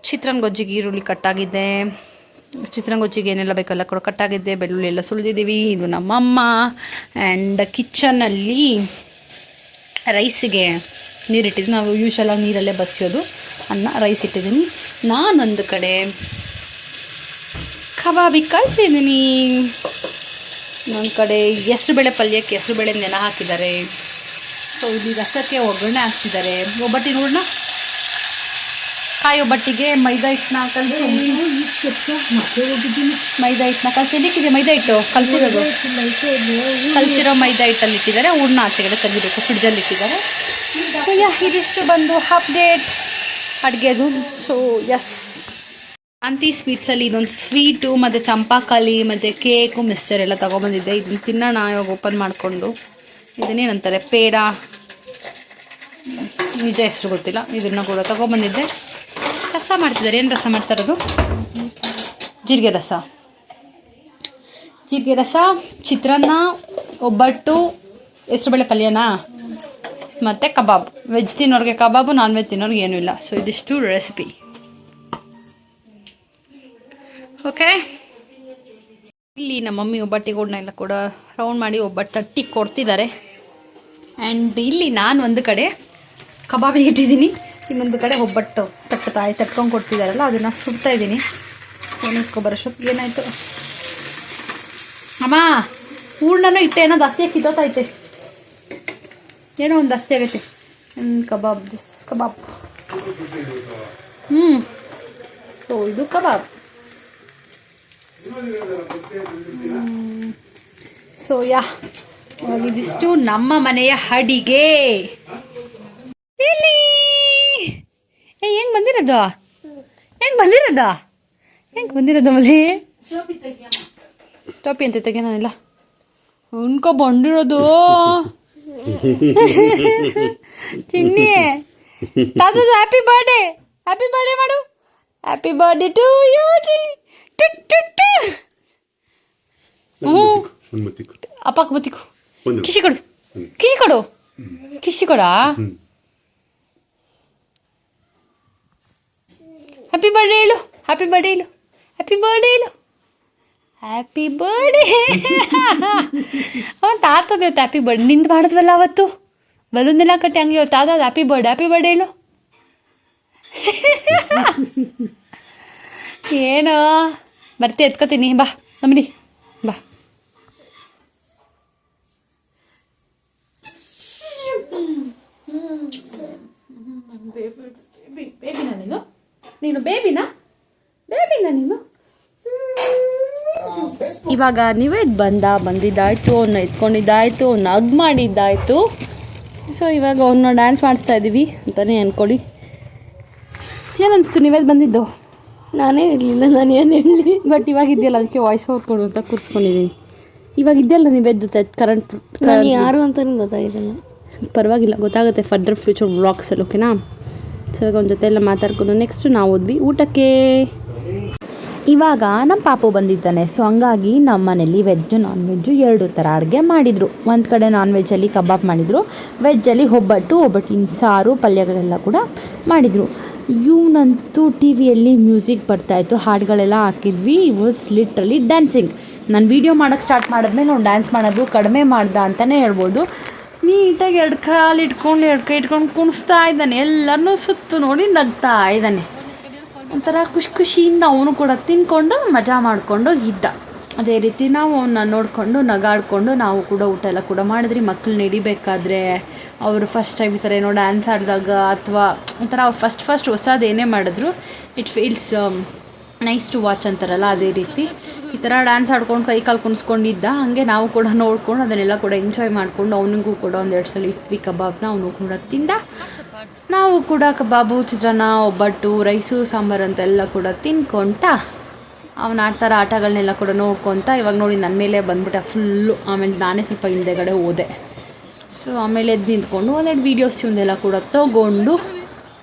ಚಿತ್ರಾನ್ನ ಗೊಜ್ಜಿಗೆ ಈರುಳ್ಳಿ ಕಟ್ಟಾಗಿದೆ. ಚಿತ್ರಾನ್ನ ಗೊಜ್ಜಿಗೆ ಏನೆಲ್ಲ ಬೇಕೆಲ್ಲ ಕೂಡ ಕಟ್ಟಾಗಿದೆ. ಬೆಳ್ಳುಳ್ಳಿ ಎಲ್ಲ ಸುಳಿದಿದ್ದೀವಿ. ಇದು ನಮ್ಮಮ್ಮ. ಆ್ಯಂಡ್ ಕಿಚನಲ್ಲಿ ರೈಸಿಗೆ ನೀರಿಟ್ಟಿದ್ದೀನಿ. ನಾವು ಯೂಶಲಾಗಿ ನೀರಲ್ಲೇ ಬಸಿಯೋದು ಅನ್ನ. ರೈಸ್ ಇಟ್ಟಿದ್ದೀನಿ. ನಾನೊಂದು ಕಡೆ ಕಬಾಬಿಗೆ ಕಳಿಸಿದ್ದೀನಿ. ಇನ್ನೊಂದು ಕಡೆ ಹೆಸ್ರುಬೇಳೆ ಪಲ್ಯಕ್ಕೆ ಹೆಸ್ರುಬೇಳೆ ನೆನೆ ಹಾಕಿದ್ದಾರೆ. ಸೊ ಇಲ್ಲಿ ರಸಕ್ಕೆ ಒಗ್ಗರಣೆ ಹಾಕ್ತಿದ್ದಾರೆ. ಒಬ್ಬಟ್ಟಿನ ಹೂರಣ ಕಾಯಿ ಒಬ್ಬಟ್ಟಿಗೆ ಮೈದಾ ಹಿಟ್ಟನ್ನ ಕಲಿಸಿ ಇದಕ್ಕಿದೆ ಮೈದಾ ಹಿಟ್ಟು ಕಲಸಿರೋ ಮೈದಾ ಹಿಟ್ಟಲ್ಲಿ ಇಟ್ಟಿದ್ದಾರೆ. ಹೂರಣ ಆಚೆಗಡೆ ತೆಗಿಬೇಕು, ಫ್ರಿಡ್ಜಲ್ಲಿ ಇಟ್ಟಿದ್ದಾರೆ. ಸೊ ಇದಿಷ್ಟು ಬಂದು ಅಪ್ಡೇಟ್ ಅಡುಗೆದು. ಸೊ ಅಂತಿ ಸ್ವೀಟ್ಸಲ್ಲಿ ಇದೊಂದು ಸ್ವೀಟು ಮತ್ತು ಚಂಪಾಕಲಿ ಮತ್ತು ಕೇಕು ಮಿಕ್ಸ್ಚರ್ ಎಲ್ಲ ತೊಗೊಬಂದಿದ್ದೆ. ಇದನ್ನು ತಿನ್ನೋಣ ಇವಾಗ ಓಪನ್ ಮಾಡಿಕೊಂಡು. ಇದನ್ನೇನಂತಾರೆ, ಪೇಡ, ನಿಜ ಹೆಸರು ಗೊತ್ತಿಲ್ಲ. ಇದನ್ನು ಕೂಡ ತೊಗೊಬಂದಿದ್ದೆ. ರಸ ಮಾಡ್ತಿದ್ದಾರೆ. ಏನು ರಸ ಮಾಡ್ತಾರದು? ಜೀರಿಗೆ ರಸ, ಚಿತ್ರಾನ್ನ, ಒಬ್ಬಟ್ಟು, ಹೆಸರುಬೇಳೆ ಪಲ್ಯನಾ, ಮತ್ತು ಕಬಾಬ್. ವೆಜ್ ತಿನ್ನೋರಿಗೆ ಕಬಾಬು, ನಾನ್ ವೆಜ್ ತಿನ್ನೋರಿಗೆ ಏನೂ ಇಲ್ಲ. ಸೊ ಇದಿಷ್ಟು ರೆಸಿಪಿ. ಓಕೆ, ಇಲ್ಲಿ ನಮ್ಮ ಮಮ್ಮಿ ಒಬ್ಬಟ್ಟಿಗಳನ್ನ ಎಲ್ಲ ಕೂಡ ರೌಂಡ್ ಮಾಡಿ ಒಬ್ಬಟ್ಟು ತಟ್ಟಿ ಕೊಡ್ತಿದ್ದಾರೆ. ಆ್ಯಂಡ್ ಇಲ್ಲಿ ನಾನು ಒಂದು ಕಡೆ ಕಬಾಬಿಗೆ ಇಟ್ಟಿದ್ದೀನಿ, ಇನ್ನೊಂದು ಕಡೆ ಒಬ್ಬಟ್ಟು ತಟ್ಕೊಂಡು ಕೊಡ್ತಿದ್ದಾರಲ್ಲ ಅದನ್ನು ಸುಡ್ತಾ ಇದ್ದೀನಿ. ಏನಿಸ್ಕೊಬರೋಷ್ಟು ಏನಾಯಿತು ಅಮ್ಮ, ಹೂರ್ಣನೂ ಇಟ್ಟೆ ಏನೋ ಜಾಸ್ತಿ ಕಿತ್ತೋತೈತೆ, ಏನೋ ಒಂದು ಜಾಸ್ತಿ ಆಗೈತೆ. ಕಬಾಬ್ ಸೊ ಇದು ಕಬಾಬ್. ಸೊ ಇದಿಷ್ಟು ನಮ್ಮ ಮನೆಯ ಅಡಿಗೆ. ಇಲ್ಲಿ ಹೆಂಗ್ ಬಂದಿರೋದು ಮಲ್ಲಿ ಟೋಪಿ ಅಂತ ತೆಗೆನಾನಿಲ್ಲ ಉಣ್ಕೊ ಬಂದಿರೋದು. ಚಿನ್ನಿ ತಾತದು ಹ್ಯಾಪಿ ಬರ್ಡೇ ಮಾಡು. ಹ್ಯಾಪಿ ಬರ್ಡೇ ಟು ಯು ಒಂದು ಮತ್ತಿಕ್ಕು ಅಪ್ಪಕ್ಕೆ ಬತ್ತಿಕು ಒಂದು ಕಿಸಿ ಕೊಡು ಕಿಸಿ ಕೊಡು ಕಿಸಿ ಕೊಡ ಹ್ಯಾಪಿ ಬರ್ಡೇ ಹೇಳು ಹ್ಯಾಪಿ ಬರ್ಡೇ ಹೇಳು ಹ್ಯಾಪಿ ಬರ್ಡೇ ಹೇಳು ಹ್ಯಾಪಿ ಬರ್ಡೇ ಅವನು ತಾತದ ಇವತ್ತು ಹ್ಯಾಪಿ ಬರ್ಡೇ ನಿಂದು ಮಾಡಿದ್ವಲ್ಲ ಅವತ್ತು ಬಲೂನೆಲ್ಲ ಕಟ್ಟಿ ಹಂಗೆ ಇವತ್ತು ತಾತ ಹ್ಯಾಪಿ ಬರ್ಡೇ ಹೇಳು ಏನೋ ಬರ್ತಿ ಎತ್ಕೋತೀನಿ ಬಾ ನಮ್ಮಡಿ ಬಾ ಬೇಬಿನಾ ನೀನು ಬೇಬಿನಾ ನೀನು ಇವಾಗ ನಿವೇದ್ ಬಂದಿದ್ದಾಯ್ತು ಅವ್ನ ಎತ್ಕೊಂಡಿದ್ದಾಯ್ತು ಅವ್ನ ಹಗ್ ಮಾಡಿದ್ದಾಯ್ತು. ಸೊ ಇವಾಗ ಅವನ್ನ ಡ್ಯಾನ್ಸ್ ಮಾಡಿಸ್ತಾ ಇದ್ದೀವಿ ಅಂತಲೇ ಅಂದ್ಕೊಳ್ಳಿ. ಏನನ್ನಿಸ್ತು ನಿವೇದ್ ಬಂದಿದ್ದು? ನಾನೇ ಇರಲಿಲ್ಲ, ನಾನು ಏನು ಹೇಳಲಿ. ಬಟ್ ಇವಾಗ ಇದೆಯಲ್ಲ ಅದಕ್ಕೆ ವಾಯ್ಸ್ ಓವರ್ ಕೊಡು ಅಂತ ಕೂರಿಸ್ಕೊಂಡಿದ್ದೀನಿ. ಇವಾಗ ಇದೆಯಲ್ಲ ನಿವೇದ್ ಕರೆಂಟ್ ನಾನು ಯಾರು ಅಂತಲೂ ಗೊತ್ತಾಗಿಲ್ಲ. ಪರವಾಗಿಲ್ಲ, ಗೊತ್ತಾಗುತ್ತೆ ಫರ್ದರ್ ಫ್ಯೂಚರ್ ವ್ಲಾಗ್ಸಲ್ಲಿ. ಓಕೆನಾ? ಸೊ ಇವಾಗ ಒಂದು ಜೊತೆ ಎಲ್ಲ ಮಾತಾಡ್ಕೊಂಡು ನೆಕ್ಸ್ಟು ನಾವು ಹೋದ್ವಿ ಊಟಕ್ಕೆ. ಇವಾಗ ನಮ್ಮ ಪಾಪು ಬಂದಿದ್ದಾನೆ. ಸೊ ಹಂಗಾಗಿ ನಮ್ಮ ಮನೇಲಿ ವೆಜ್ಜು ನಾನ್ ವೆಜ್ಜು ಎರಡು ಥರ ಅಡುಗೆ ಮಾಡಿದರು. ಒಂದು ಕಡೆ ನಾನ್ ವೆಜ್ಜಲ್ಲಿ ಕಬಾಬ್ ಮಾಡಿದರು, ವೆಜ್ಜಲ್ಲಿ ಒಬ್ಬಟ್ಟಿನ ಸಾರು ಪಲ್ಯಗಳೆಲ್ಲ ಕೂಡ ಮಾಡಿದರು. ಇವನಂತೂ ಟಿ ವಿಯಲ್ಲಿ ಮ್ಯೂಸಿಕ್ ಬರ್ತಾಯಿತ್ತು, ಹಾಡುಗಳೆಲ್ಲ ಹಾಕಿದ್ವಿ. Was literally dancing. ನಾನು ವೀಡಿಯೋ ಮಾಡೋಕ್ಕೆ ಸ್ಟಾರ್ಟ್ ಮಾಡಿದ್ಮೇಲೆ ಅವ್ನು ಡ್ಯಾನ್ಸ್ ಮಾಡೋದು ಕಡಿಮೆ ಮಾಡ್ದ ಅಂತಲೇ ಹೇಳ್ಬೋದು. ನೀಟಾಗಿ ಎರಡು ಕಾಲು ಇಟ್ಕೊಂಡು ಇಟ್ಕೊಂಡು ಕುಣಿಸ್ತಾ ಇದ್ದಾನೆ. ಎಲ್ಲರನ್ನೂ ಸುತ್ತು ನೋಡಿ ನಗ್ತಾ ಇದ್ದಾನೆ. ಒಂಥರ ಖುಷಿಯಿಂದ ಅವನು ಕೂಡ ತಿನ್ಕೊಂಡು ಮಜಾ ಮಾಡಿಕೊಂಡು ಇದ್ದ. ಅದೇ ರೀತಿ ನಾವು ಅವನ್ನ ನೋಡಿಕೊಂಡು ನಗಾಡಿಕೊಂಡು ನಾವು ಕೂಡ ಊಟ ಎಲ್ಲ ಕೂಡ ಮಾಡಿದ್ರಿ. ಮಕ್ಕಳನ್ನ ಹಿಡಿಬೇಕಾದ್ರೆ ಅವರು ಫಸ್ಟ್ ಟೈಮ್ ಈ ಥರ ಏನೋ ಡ್ಯಾನ್ಸ್ ಆಡಿದಾಗ ಅಥವಾ ಒಂಥರ ಅವ್ರು ಫಸ್ಟ್ ಹೊಸದು ಏನೇ ಮಾಡಿದ್ರು it feels nice to watch ಅಂತಾರಲ್ಲ, ಅದೇ ರೀತಿ ಈ ಥರ ಡ್ಯಾನ್ಸ್ ಆಡ್ಕೊಂಡು ಕೈ ಕಾಲು ಕುಣಿಸ್ಕೊಂಡಿದ್ದ. ಹಾಗೆ ನಾವು ಕೂಡ ನೋಡ್ಕೊಂಡು ಅದನ್ನೆಲ್ಲ ಕೂಡ ಎಂಜಾಯ್ ಮಾಡಿಕೊಂಡು ಅವನಿಗೂ ಕೂಡ ಒಂದೆರಡು ಸಲ ಇಟ್ವಿ ಕಬಾಬ್ನ. ಅವನು ಕೂಡ ತಿಂದ. ನಾವು ಕೂಡ ಕಬಾಬು, ಚಿತ್ರಾನ್ನ, ಒಬ್ಬಟ್ಟು, ರೈಸು, ಸಾಂಬಾರು ಅಂತೆಲ್ಲ ಕೂಡ ತಿನ್ಕೊಂತ ಅವನ ಆಡ್ತಾರ ಆಟಗಳನ್ನೆಲ್ಲ ಕೂಡ ನೋಡ್ಕೊತ ಇವಾಗ ನೋಡಿ ನನ್ನ ಮೇಲೆ ಬಂದ್ಬಿಟ್ಟೆ ಫುಲ್ಲು. ಆಮೇಲೆ ನಾನೇ ಸ್ವಲ್ಪ ಹಿಂದೆಗಡೆ ಹೋದೆ. ಸೊ ಆಮೇಲೆ ಎದ್ದು ನಿಂತ್ಕೊಂಡು ಒಂದೆರಡು ವೀಡಿಯೋಸ್ ಇವನ್ನೆಲ್ಲ ಕೂಡ ತೊಗೊಂಡು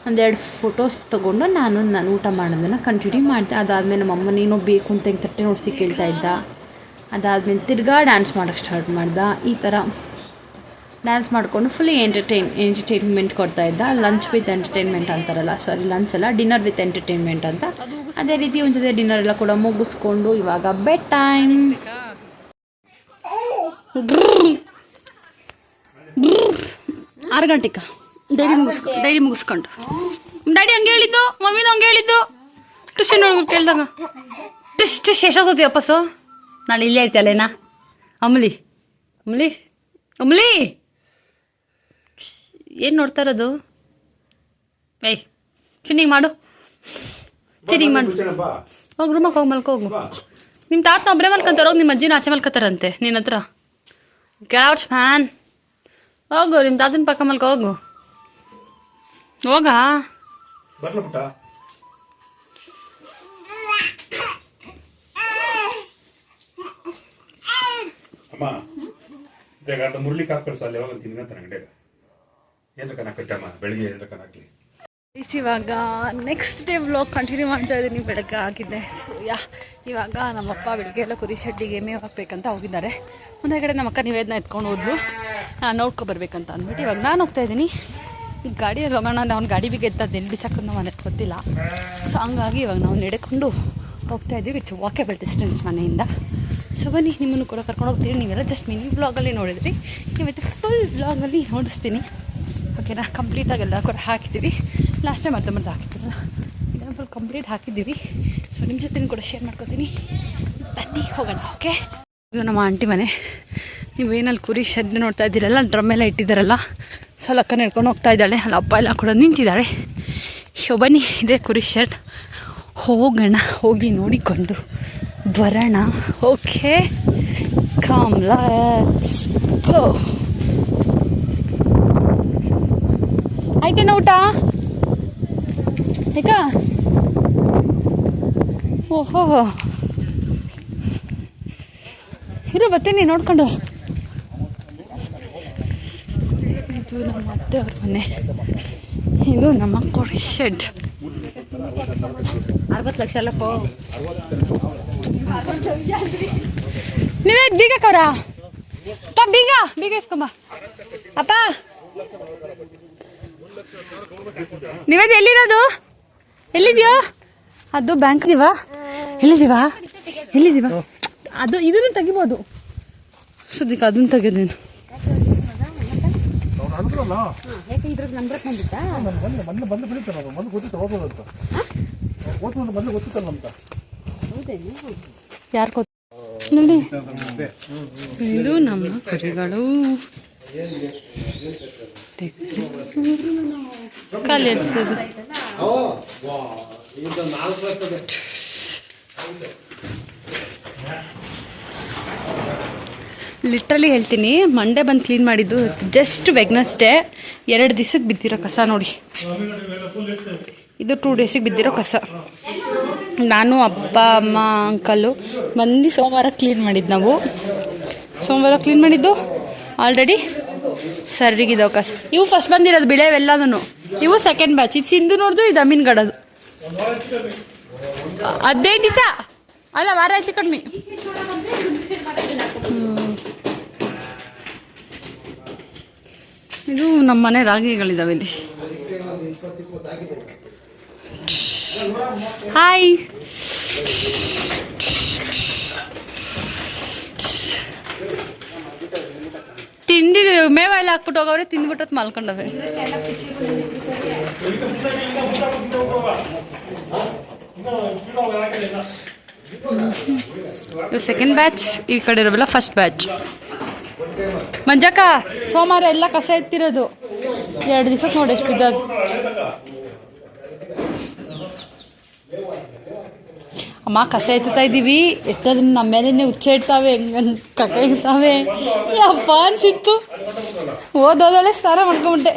ಒಂದೆರಡು ಫೋಟೋಸ್ ತೊಗೊಂಡು ನಾನು ಊಟ ಮಾಡೋದನ್ನು ಕಂಟಿನ್ಯೂ ಮಾಡಿದೆ. ಅದಾದಮೇಲೆ ನಮ್ಮಮ್ಮ ನೀನು ಬೇಕು ಅಂತ ಹಿಂಗೆ ತಟ್ಟೆ ನೋಡಿಸಿ ಕೇಳ್ತಾ ಇದ್ದ. ಅದಾದಮೇಲೆ ತಿರ್ಗಾ ಡ್ಯಾನ್ಸ್ ಮಾಡೋಕ್ಕೆ ಸ್ಟಾರ್ಟ್ ಮಾಡ್ದೆ. ಈ ಥರ ಡ್ಯಾನ್ಸ್ ಮಾಡಿಕೊಂಡು ಫುಲ್ಲಿ ಎಂಟರ್ಟೈನ್ಮೆಂಟ್ ಕೊಡ್ತಾಯಿದ್ದ. ಲಂಚ್ ವಿತ್ ಎಂಟರ್ಟೈನ್ಮೆಂಟ್ ಅಂತಾರಲ್ಲ, ಸಾರಿ ಲಂಚ್ ಅಲ್ಲ, ಡಿನ್ನರ್ ವಿತ್ ಎಂಟರ್ಟೈನ್ಮೆಂಟ್ ಅಂತ. ಅದೇ ರೀತಿ ಒಂದು ಜೊತೆ ಡಿನ್ನರ್ ಎಲ್ಲ ಕೂಡ ಮುಗಿಸ್ಕೊಂಡು ಇವಾಗ ಬೆಡ್ ಟೈಮ್. 6 ಗಂಟೆಗೆ ಡೈರಿ ಮುಗಿಸ್ಕೊಂಡು ಡ್ಯಾಡಿ ಹಂಗೆ ಹೇಳಿದ್ದು, ಮಮ್ಮಿನೂ ಹಂಗೆ ಹೇಳಿದ್ದು. ಟ್ಯೂಷನ್ ಒಳಗೆ ಕೇಳಿದಾಗ ಟಿಶ್ ಎಷ್ಟೋಗೋತಿ ವಾಪಸ್ಸು? ನಾಳೆ ಇಲ್ಲೇ ಇರ್ತಲ್ಲೇನಾ? ಅಮಲಿ ಏನು ನೋಡ್ತಾ ಇರೋದು? ಏಯ್ ಚಿನ್ನಿಗೆ ಮಾಡು. ಹೋಗಿ ರೂಮಕ್ಕೆ ಹೋಗಿ ಮಲ್ಕೋಗು. ನಿಮ್ಮ ತಾತ ಒಬ್ಬರೇ ಮಲ್ಕೊಂತಾರೆ, ಹೋಗಿ ನಿಮ್ಮ ಅಜ್ಜಿನ ಆಚೆ ಮಲ್ಕೋತಾರಂತೆ ನಿನ್ನ ಹತ್ರ. ಗ್ಯಾಟ್ಸ್ ಫ್ಯಾನ್ ಹೋಗು, ನಿಮ್ಮ ತಾತನ ಪಕ್ಕ ಮಲ್ಕೋ ಹೋಗು. ಹೋಗಾ ಮುರಳಿ ಕಾಸ್ಕರ್ಸ ಅಲ್ಲಿ ಯಾವಾಗ ತಿನ್ಕಂತ ಅಂಗಡಿಯಾಗ ಏನ್ರ ಕನ ಕಟ್ಟಮ್ಮ ಬೆಳಿಗ್ಗೆ ಏನ್ರ ಕನಾಕ್ಲಿ. ಇವಾಗ ನೆಕ್ಸ್ಟ್ ಡೇ ವ್ಲಾಗ್ ಕಂಟಿನ್ಯೂ ಮಾಡ್ತಾ ಇದ್ದೀನಿ. ಬೆಳಗ್ಗೆ ಆಗಿದೆ. ಸೊ ಇವಾಗ ನಮ್ಮಪ್ಪ ಬೆಳಗ್ಗೆ ಎಲ್ಲ ಕುರಿ ಶೆಡ್ಡಿಗೆ ಮೇವು ಹಾಕ್ಬೇಕಂತ ಹೋಗಿದ್ದಾರೆ. ಒಂದೇ ಕಡೆ ನಮ್ಮಕ್ಕ ನಿವೇದನ ಎತ್ಕೊಂಡು ಹೋದ್ರು, ನೋಡ್ಕೊಬರ್ಬೇಕಂತ ಅಂದ್ಬಿಟ್ಟು ಇವಾಗ ನಾನು ಹೋಗ್ತಾ ಇದ್ದೀನಿ. ಈ ಗಾಡಿಯಲ್ಲಿ ಹೋಗೋಣ ಅಂದರೆ ಅವ್ನು ಗಾಡಿ ಬಿಗೆ ಎತ್ತದ್ದು ಎಲ್ಲಿ ಬಿಸಾಕೋದು ನಾವು ಮನೆಗೆ ಗೊತ್ತಿಲ್ಲ. ಸೊ ಹಂಗಾಗಿ ಇವಾಗ ನಾವು ನಡೆಕೊಂಡು ಹೋಗ್ತಾ ಇದ್ದೀವಿ. ಇಟ್ಸ್ ವಾಕೇಬಲ್ ಡಿಸ್ಟೆನ್ಸ್ ಮನೆಯಿಂದ. ಸೊ ಬನ್ನಿ, ನಿಮ್ಮನ್ನು ಕೂಡ ಕರ್ಕೊಂಡು ಹೋಗ್ತೀವಿ. ನೀವೆಲ್ಲ ಜಸ್ಟ್ ಮಿನಿ ವ್ಲಾಗಲ್ಲಿ ನೋಡಿದ್ರಿ, ಇವತ್ತು ಫುಲ್ ವ್ಲಾಗಲ್ಲಿ ನೋಡಿಸ್ತೀನಿ. ಓಕೆನಾ? ಕಂಪ್ಲೀಟಾಗಿ ಎಲ್ಲ ಕೂಡ ಹಾಕಿದ್ದೀವಿ. ಲಾಸ್ಟ್ ಟೈಮ್ ಅರ್ಧ ಹಾಕಿದ್ದೀರಲ್ಲ, ಇದನ್ನು ಫುಲ್ ಕಂಪ್ಲೀಟ್ ಹಾಕಿದ್ದೀವಿ. ಸೊ ನಿಮ್ಮ ಜೊತೆ ಕೂಡ ಶೇರ್ ಮಾಡ್ಕೊತೀನಿ. ಬನ್ನಿ ಹೋಗೋಣ. ಓಕೆ, ಇದು ನಮ್ಮ ಆಂಟಿ ಮನೆ. ನೀವೇನಲ್ಲಿ ಕುರಿ ಶೆಡ್ ನೋಡ್ತಾ ಇದ್ದೀರಲ್ಲ, ಡ್ರಮ್ ಎಲ್ಲ ಇಟ್ಟಿದ್ದಾರಲ್ಲ. ಸೊ ಲಕ್ಕ ನಡ್ಕೊಂಡು ಹೋಗ್ತಾ ಇದ್ದಾಳೆ. ಅಲ್ಲಿ ಅಪ್ಪ ಎಲ್ಲ ಕೂಡ ನಿಂತಿದ್ದಾಳೆ. ಸೊ ಬನ್ನಿ, ಇದೇ ಕುರಿ ಶೆಡ್. ಹೋಗೋಣ, ಹೋಗಿ ನೋಡಿಕೊಂಡು ಬರೋಣ. Okay come let's go. ಆಯ್ತೇನ ಊಟ? ಈಗ ಓಹೋ ಇರು, ಬರ್ತೀನಿ ನೋಡ್ಕೊಂಡು. ಇದು ನಮ್ಮ ಅತ್ತೆಯವ್ರ ಮನೆ, ಇದು ನಮ್ಮ ಕುರಿ ಶೆಡ್. 60 ಲಕ್ಷ ಅಲ್ಲಪ್ಪ. ನೀವೇ ಬೀಗಕ್ಕವ್ರ ಅಪ್ಪ, ಬೀಗ ಇಸ್ಕೊಂಬ ಅಪ್ಪ. ನೀವೇದು ಎಲ್ಲಿದ್ಯೋ? ಅದು ಬ್ಯಾಂಕ್ ಎಲ್ಲಿದೀವಾ? ಅದು ಇದನ್ನು ತೆಗಿಬೋದು. ಸದ್ಯಕ್ಕೆ ಅದನ್ನು ತೆಗೆದೇನು. ಯಾರು ನೋಡಿ, ಇದು ನಮ್ಮ ಕುರಿಗಳು. ಕಾಲು ಎತ್ಸೋದು. ಲಿಟ್ರಲಿ ಹೇಳ್ತೀನಿ, ಮಂಡೇ ಬಂದು ಕ್ಲೀನ್ ಮಾಡಿದ್ದು. ಜಸ್ಟ್ ವೆಗ್ನಸ್ಡೇ 2 ದಿವಸಕ್ಕೆ ಬಿದ್ದಿರೋ ಕಸ ನೋಡಿ. ಇದು 2 ಡೇಸಿಗೆ ಬಿದ್ದಿರೋ ಕಸ. ನಾನು, ಅಪ್ಪ, ಅಮ್ಮ, ಅಂಕಲ್ಲು ಬಂದು ಸೋಮವಾರ ಕ್ಲೀನ್ ಮಾಡಿದ್ದು. ನಾವು ಸೋಮವಾರ ಕ್ಲೀನ್ ಮಾಡಿದ್ದು ಆಲ್ರೆಡಿ ಸರಿಗಿದಾವೆ ಕಸ. ಇವು ಫಸ್ಟ್ ಬಂದಿರೋದು ಬಿಳೆವೆಲ್ಲನೂ. ಇವು ಸೆಕೆಂಡ್ ಬ್ಯಾಚ್. ಇದು ಸಿಂಧು ನೋಡ್ದು, ಇದು ಅಮೀನ್ಗಡದು. 15 ದಿವಸ ಅಲ್ಲ, ವಾರ ಹೆಚ್ಚು ಕಡಿಮೆ. ಇದು ನಮ್ಮ ಮನೆ ರಾಗಿಗಳಿದಾವೆ ಇಲ್ಲಿ. ಹಾಯ್, ತಿಂದಿದ್ವಿ. ಮೇವ ಎಲ್ಲ ಹಾಕ್ಬಿಟ್ಟು ಹೋಗವ್ರೆ, ತಿಂದ್ಬಿಟ್ಟು ಮಲ್ಕೊಂಡವೆ. ಇದು ಸೆಕೆಂಡ್ ಬ್ಯಾಚ್, ಈ ಕಡೆ ಇರೋವೆಲ್ಲ ಫಸ್ಟ್ ಬ್ಯಾಚ್. ಮಂಜಕ್ಕ ಸೋಮವಾರ ಎಲ್ಲ ಕಸ ಎತ್ತಿರೋದು. 2 ದಿವಸಕ್ಕೆ ನೋಡಿ ಎಷ್ಟು ಬಿದ್ದದು. ಅಮ್ಮ ಕಸ ಎತ್ತುತ್ತಾ ಇದ್ದೀವಿ, ಎತ್ತೋದನ್ನ ನಮ್ಮ ಮೇಲೇ ಉಚ್ಚೆ ಇಡ್ತಾವೆ, ಹೆಂಗನ್ ಕಕ್ಕ ಇರ್ತಾವೆ. ಅಪ್ಪ ಅನ್ಸಿತ್ತು. ಓದೋದಳೆ ಸ್ನಾನ ಮಾಡ್ಕೊಂಬಿಟ್ಟೆ.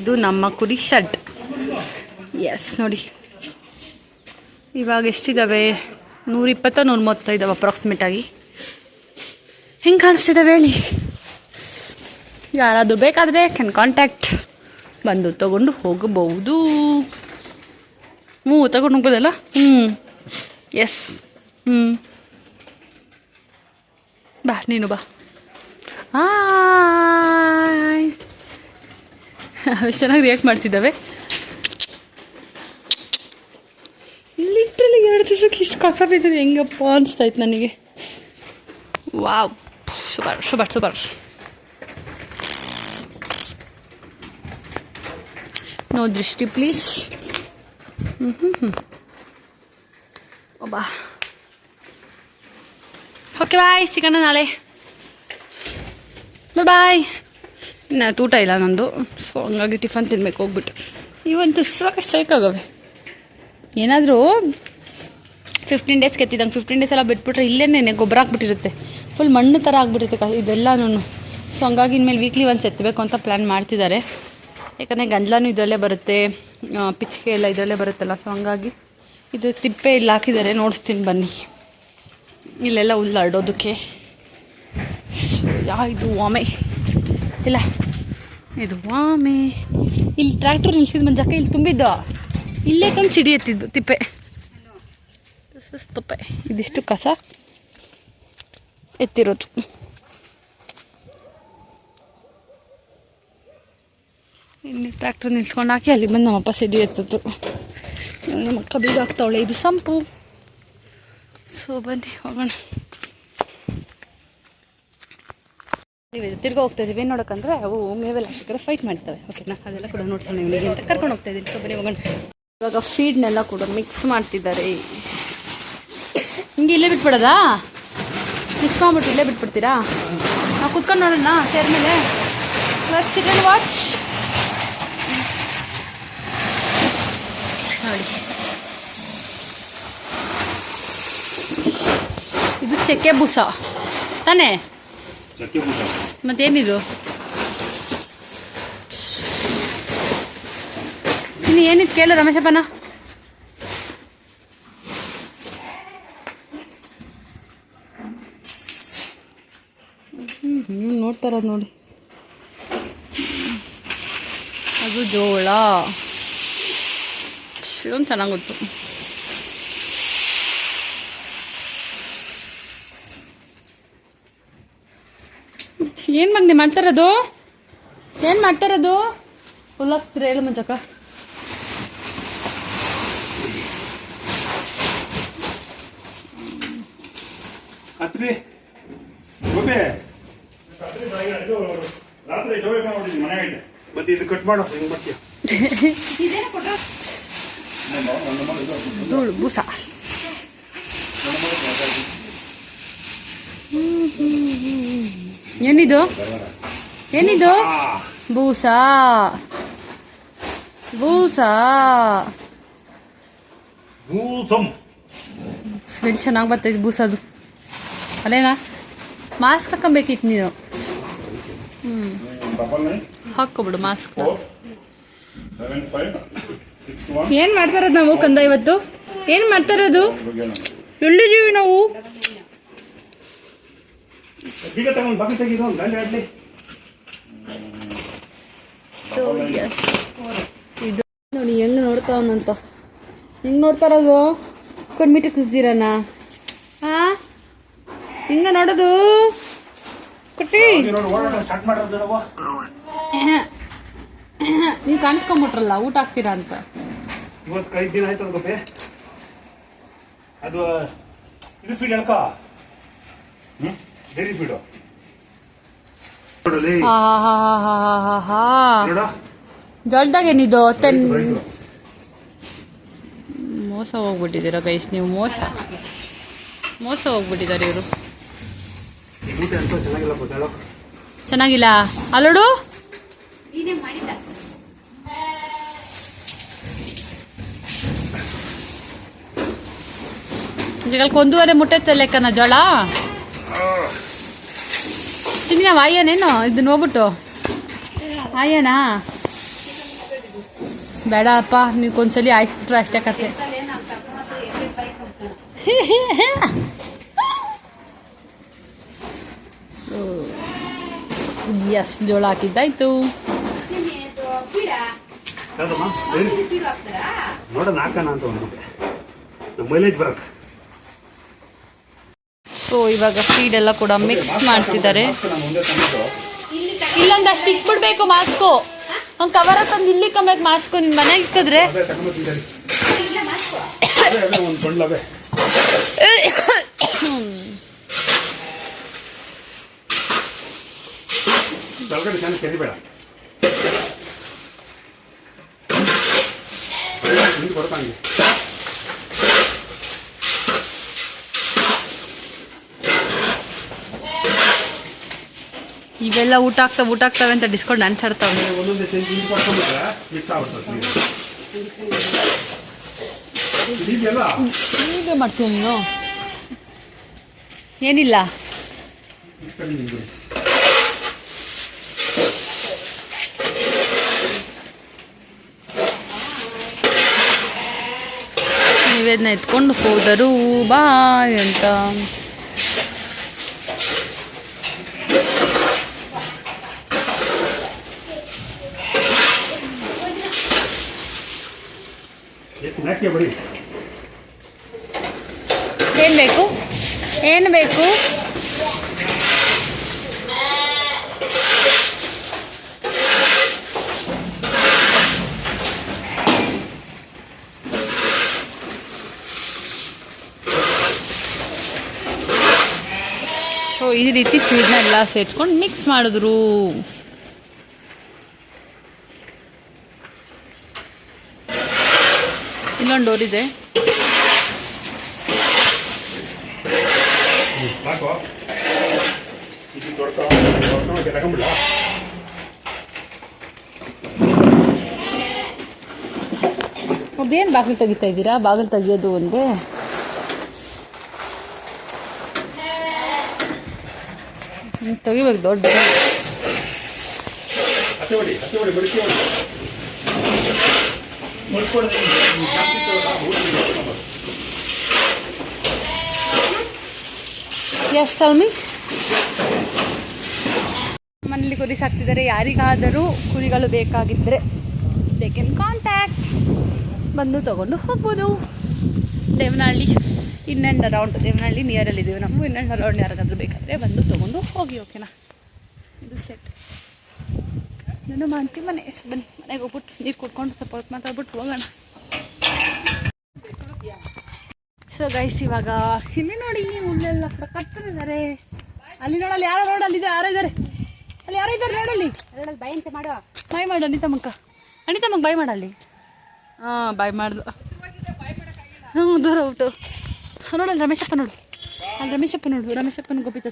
ಇದು ನಮ್ಮ ಕುರಿ ಶರ್ಟ್. ಎಸ್ ನೋಡಿ, ಇವಾಗ ಎಷ್ಟಿದ್ದಾವೆ? 120 130 ಇದ್ದಾವೆ ಅಪ್ರಾಕ್ಸಿಮೇಟ್ ಆಗಿ. ಹೆಂಗೆ ಕಾಣಿಸ್ತಿದ್ದಾವೆ ಹೇಳಿ? ಯಾರಾದರೂ ಬೇಕಾದರೆ ಕ್ಯಾನ್ ಕಾಂಟ್ಯಾಕ್ಟ್, ಬಂದು ತಗೊಂಡು ಹೋಗಬಹುದು. ತಗೊಂಡು ಹೋಗ್ಬೋದಲ್ಲ? ಎಸ್. ಬಾ, ನೀನು ಬಾ. ಚೆನ್ನಾಗಿ ರಿಯಾಕ್ಟ್ ಮಾಡ್ತಿದ್ದಾವೆ. ಲಿಟ್ರಲಿ 2 ದಿವಸಕ್ಕೆ ಇಷ್ಟು ಕಸ ಬಿದ್ದರೆ ಹೆಂಗಪ್ಪ ಅನಿಸ್ತಾಯ್ತು ನನಗೆ. Wow, super. ನೋ ದೃಷ್ಟಿ ಪ್ಲೀಸ್. ಬಾ. ಓಕೆ ಬಾಯ್, ಸಿಗೋಣ ನಾಳೆ. ಬಾಯ್. ಇನ್ನು ಊಟ ಇಲ್ಲ ನಂದು, ಸೊ ಹಂಗಾಗಿ ಟಿಫನ್ ತಿನ್ಬೇಕು ಹೋಗ್ಬಿಟ್ಟು. ಇವಂತೂ ಸಾಕಾಗವೆ. ಏನಾದರೂ 15 ಡೇಸ್ ಕೆತ್ತಿದಂಗೆ 15 ಡೇಸ್ ಎಲ್ಲ ಬಿಟ್ಬಿಟ್ರೆ ಇಲ್ಲೇನೆ ಗೊಬ್ಬರ ಹಾಕ್ಬಿಟ್ಟಿರುತ್ತೆ. ಫುಲ್ ಮಣ್ಣು ಥರ ಆಗ್ಬಿಟ್ಟಿರುತ್ತೆ ಇದೆಲ್ಲನೂ. ಸೊ ಹಂಗಾಗಿ ಇನ್ಮೇಲೆ ವೀಕ್ಲಿ ಒನ್ಸ್ ಎತ್ತಬೇಕು ಅಂತ ಪ್ಲ್ಯಾನ್ ಮಾಡ್ತಿದ್ದಾರೆ. ಯಾಕಂದರೆ ಗಂಜಲನೂ ಇದರಲ್ಲೇ ಬರುತ್ತೆ, ಪಿಚ್ಕೆ ಎಲ್ಲ ಇದರಲ್ಲೇ ಬರುತ್ತಲ್ಲ. ಸೊ ಹಂಗಾಗಿ ಇದು ತಿಪ್ಪೆ ಇಲ್ಲಿ ಹಾಕಿದ್ದಾರೆ, ನೋಡಿಸ್ತೀನಿ ಬನ್ನಿ. ಇಲ್ಲೆಲ್ಲ ಹುಲ್ಲು ಹರಡೋದಕ್ಕೆ. ಇದು ವಾಮೆ ಇಲ್ಲ, ಇದು ವಾಮೆ. ಇಲ್ಲಿ ಟ್ರ್ಯಾಕ್ಟರ್ ನಿಲ್ಸಿದ್ದು ಮಂಜಕ್ಕ, ಇಲ್ಲಿ ತುಂಬಿದ್ದು. ಇಲ್ಲೇ ತಂದು ಸಿಡಿ ಎತ್ತಿದ್ದು ತಿಪ್ಪೆ. ತುಪ್ಪೆ ಇದಿಷ್ಟು ಕಸ ಎತ್ತಿರೋದು. ಇಲ್ಲಿ ಟ್ರ್ಯಾಕ್ಟರ್ ನಿಲ್ಸ್ಕೊಂಡು ಹಾಕಿ ಅಲ್ಲಿ ಬಂದು ನಮ್ಮಪ್ಪ ಸಿಡಿ ಎತ್ತಿತ್ತು. ನಮ್ಮಕ್ಕ ಬೀಗ ಹಾಕ್ತಾವಳೆ. ಇದು ಸಂಪು. ಸೊ ಬನ್ನಿ ಹೋಗೋಣ. ತಿರ್ಗಿ ಹೋಗ್ತಾ ಇದೀವಿ ನೋಡೋಕ್ಕಂದ್ರೆ ಅವು ಮೇವೆಲ್ಲ ಹಾಕಿದ್ರೆ ಫೈಟ್ ಮಾಡ್ತವೆ. ಓಕೆನಾ, ಅದೆಲ್ಲ ಕೂಡ ನೋಡ್ಸೋಣ ಇವನಿಗೆ ಅಂತ ಕರ್ಕೊಂಡು ಹೋಗ್ತಾ ಇದ್ದೀನಿ. ಸೊ ಬನ್ನಿ ಹೋಗೋಣ. ಇವಾಗ ಫೀಡ್ನೆಲ್ಲ ಕೂಡ ಮಿಕ್ಸ್ ಮಾಡ್ತಿದ್ದಾರೆ. ಹಿಂಗೆ ಇಲ್ಲೇ ಬಿಟ್ಬಿಡೋದಾ? ಮಿಕ್ಸ್ ಮಾಡ್ಬಿಟ್ಟು ಇಲ್ಲೇ ಬಿಟ್ಬಿಡ್ತೀರಾ? ನಾವು ಕುತ್ಕೊಂಡು ನೋಡೋಣ ಚೇರ್ ಮೇಲೆ. ಚಿಕನ್ ವಾಚ್ ನೋಡಿ. ಇದು ಚಕ್ಕೆ ಬೂಸ ತಾನೇ? ಮತ್ತೇನಿದು? ಇನ್ನು ಏನಿತ್ತು ಕೇಳ ರಮೇಶಪ್ಪನ. ಹೋಗ್ತಾ ಇರೋದು ನೋಡಿ. ಅದು ಜೋಳ ಇಷ್ಟೊಂದು ಚೆನ್ನಾಗಿ ಗೊತ್ತು. ಏನು ಮಗ್ನೆ ಮಾಡ್ತಾರದು? ಏನು ಮಾಡ್ತಾರದು? ಹುಲ್ಲಾಕ್ತಿರ ಹೇಳು ಮಂಚಕ್ಕ. ಹತ್ರಿ ಗೋಪೆ ರಾತ್ರಿ ಜೋಳ ನೋಡಿದ್ವಿ ಮನೆಯಾಗೈತೆ. ಮತ್ತೆ ಇದು ಕಟ್ ಮಾಡೋ ಹೆಂಗೆ ಮಾಡ್ತೀಯ? ಧೂಳು ಬೂಸ. ಏನಿದು? ಏನಿದು? ಬೂಸ ಬೂಸ. ಸ್ಮೆಲ್ ಚೆನ್ನಾಗಿ ಬರ್ತೈತೆ ಬೂಸದು. ಅಲ್ಲೇನಾ? ಮಾಸ್ಕ್ ಹಾಕೊಬೇಕಿತ್ತು ನೀನು. ಹಾಕ್ಕೊಬಿಡು ಮಾಸ್ಕ್. ಏನು ಮಾಡ್ತಾರದು ನಾವು ಕಂದ ಇವತ್ತು? ಏನು ಮಾಡ್ತಾರದು? ಎಲ್ಲಿದ್ದೀವಿ ನಾವು? ಸೊ ಎಸ್, ಇದು ನೋಡಿ ಹೆಂಗೆ ನೋಡ್ತಾವನಂತ. ಹಿಂಗೆ ನೋಡ್ತಾರದು ಕಣ್ಮಿಟ್ಟು ಕುಸ್ದಿರನ. ಹಾಂ, ಹಿಂಗೆ ನೋಡೋದು ಕುಟ್ಟಿ. ನೀವು ಕಾಣಿಸ್ಕೊಂಬಿಟ್ರಲ್ಲ ಊಟ ಹಾಕ್ತೀರಾ ಅಂತ. ಇವತ್ತು 5 ದಿನ ಆಯ್ತು ಗೋಪೆ. ಅದು ಇದು ಫೀಡ್ ಹೇಳ್ಕ ಡೈರಿ ಫೀಡು. ಜೋಳದಾಗ ಏನಿದು? ಮೋಸ ಹೋಗ್ಬಿಟ್ಟಿದ್ದೀರ ಗೈಸ್ ನೀವು. ಮೋಸ ಹೋಗ್ಬಿಟ್ಟಿದ್ದಾರೆ ಇವರು. ಚೆನ್ನಾಗಿಲ್ಲ ಅಲ್ಲೋಡು. ಜಗಲ್ಗೆ 1.5 ಮುಟ್ಟೈತೆ ಲೆಕ್ಕನ ಜೋಳ. ಚಿನ್ನ ಆಯ್ಯನೇನು ಇದನ್ನ ಹೋಗ್ಬಿಟ್ಟು ಆಯ್ಯನಾ? ಬೇಡ ಅಪ್ಪ, ನೀವು ಒಂದ್ಸಲಿ ಆಯಿಸ್ಬಿಟ್ರೆ ಅಷ್ಟೇ ಕತೆ. ಸೊ ಎಸ್, ಜೋಳ ಹಾಕಿದ್ದಾಯ್ತು. ನೋಡೋಣ ಹಾಕೋಣ ಅಂತ ಒಂದು ಮೈಲೇಜ್ ಬರಕ್ಕೆ. ಸೊ ಇವಾಗ ಫೀಡ್ ಎಲ್ಲ ಕೂಡ ಮಿಕ್ಸ್ ಮಾಡ್ತಿದ್ದಾರೆ. ಇಲ್ಲೊಂದು ಅಷ್ಟು ಇಟ್ಬಿಡ್ಬೇಕು ಮಾಸ್ಕು. ಅವ್ನು ಕವರ ತಂದು ಇಲ್ಲಿ ಕಮ್ಮಿ ಮಾಸ್ಕು ನಿನ್ನ ಮನೆಗೆ ಇಕ್ಕಿದ್ರೆ. ಕೆರಿಬೇಡ ಕೊಡ್ತಾಂಗೆ. ಇವೆಲ್ಲ ಊಟ ಆಗ್ತವೆ ಅಂತ ಡಿಸ್ಕೌಂಟ್ ಅನ್ಸಾಡ್ತಾವೆ. ಹೀಗೆ ಮಾಡ್ತೀನಿ ನೀನು. ಏನಿಲ್ಲ, ನೀವೇದನ್ನ ಎತ್ಕೊಂಡು ಹೋದರು ಬಾಯ್ ಅಂತ. ಏನು ಬೇಕು? ಸೊ ಈ ರೀತಿ ಫೀಡ್ನ ಎಲ್ಲ ಸೇರ್ಸ್ಕೊಂಡು ಮಿಕ್ಸ್ ಮಾಡಿದ್ರು. ಇಲ್ಲೊಂದು ಡೋರ್ ಇದೆ. ಅದೇನು ಬಾಗಿಲು ತೆಗಿತಾ ಇದ್ದೀರಾ? ಬಾಗಿಲು ತೆಗಿಯೋದು ಒಂದೇ. ತೆಗಿಬೇಕು ದೊಡ್ಡ. Yes, tell me. ನಮ್ಮನೇಲಿ ಕುರಿ ಸಾಕ್ತಿದ್ದಾರೆ. ಯಾರಿಗಾದರೂ ಕುರಿಗಳು ಬೇಕಾಗಿದ್ದರೆ ದೇ ಕ್ಯಾನ್ ಕಾಂಟ್ಯಾಕ್ಟ್, ಬಂದು ತೊಗೊಂಡು ಹೋಗ್ಬೋದು. Devanahalli in and around, Devanahalli ನಿಯರಲ್ಲಿದ್ದೀವಿ ನಾವು. ಇನ್ ಆ್ಯಂಡ್ ಅರೌಂಡ್ ಯಾರಿಗಾದ್ರೂ ಬೇಕಾದರೆ ಬಂದು ತೊಗೊಂಡು ಹೋಗಿ. ಓಕೆನಾ? ಇದು ಸೆಟ್. ನಾನು ಮಾಡ್ತೀವಿ ಮನೆ. ಬನ್ನಿ ಮನೆಗೆ ಹೋಗ್ಬಿಟ್ಟು ನೀರು ಕುಡ್ಕೊಂಡು ಸ್ವಲ್ಪ ಹೊತ್ತು ಮಾತಾಡ್ಬಿಟ್ಟು ಹೋಗೋಣ. ಸೊ ಗೈಸ್, ಇವಾಗ ಇಲ್ಲಿ ನೋಡಿ ಹುಲ್ಲೆಲ್ಲ ಕೂಡ ಕಟ್ತಿದ್ದಾರೆ. ಅಲ್ಲಿ ನೋಡಲ್ಲಿ ಯಾರೋ ರೋಡಲ್ಲಿದೆ, ಯಾರೋ ಇದ್ದಾರೆ ಅಲ್ಲಿ, ಯಾರೋ ಇದ್ದಾರೆ ರೋಡಲ್ಲಿ. ಬಾಯ್ ಅಂತ ಮಾಡುವ, ಬಾಯ್ ಮಾಡು ಅನಿತಮ್ಮಕ್ಕ, ಅನಿತಮ್ಮಕ್ಕ ಬಾಯ್ ಮಾಡಲ್ಲಿ. ಹಾಂ ಬಾಯ್ ಮಾಡ್ದು. ದೂರ ಊಟು ನೋಡಲ್ಲಿ ರಮೇಶಪ್ಪ ನೋಡು, ಅಲ್ಲಿ ರಮೇಶಪ್ಪ ನೋಡು, ರಮೇಶಪ್ಪನ ಗೋಪಿತ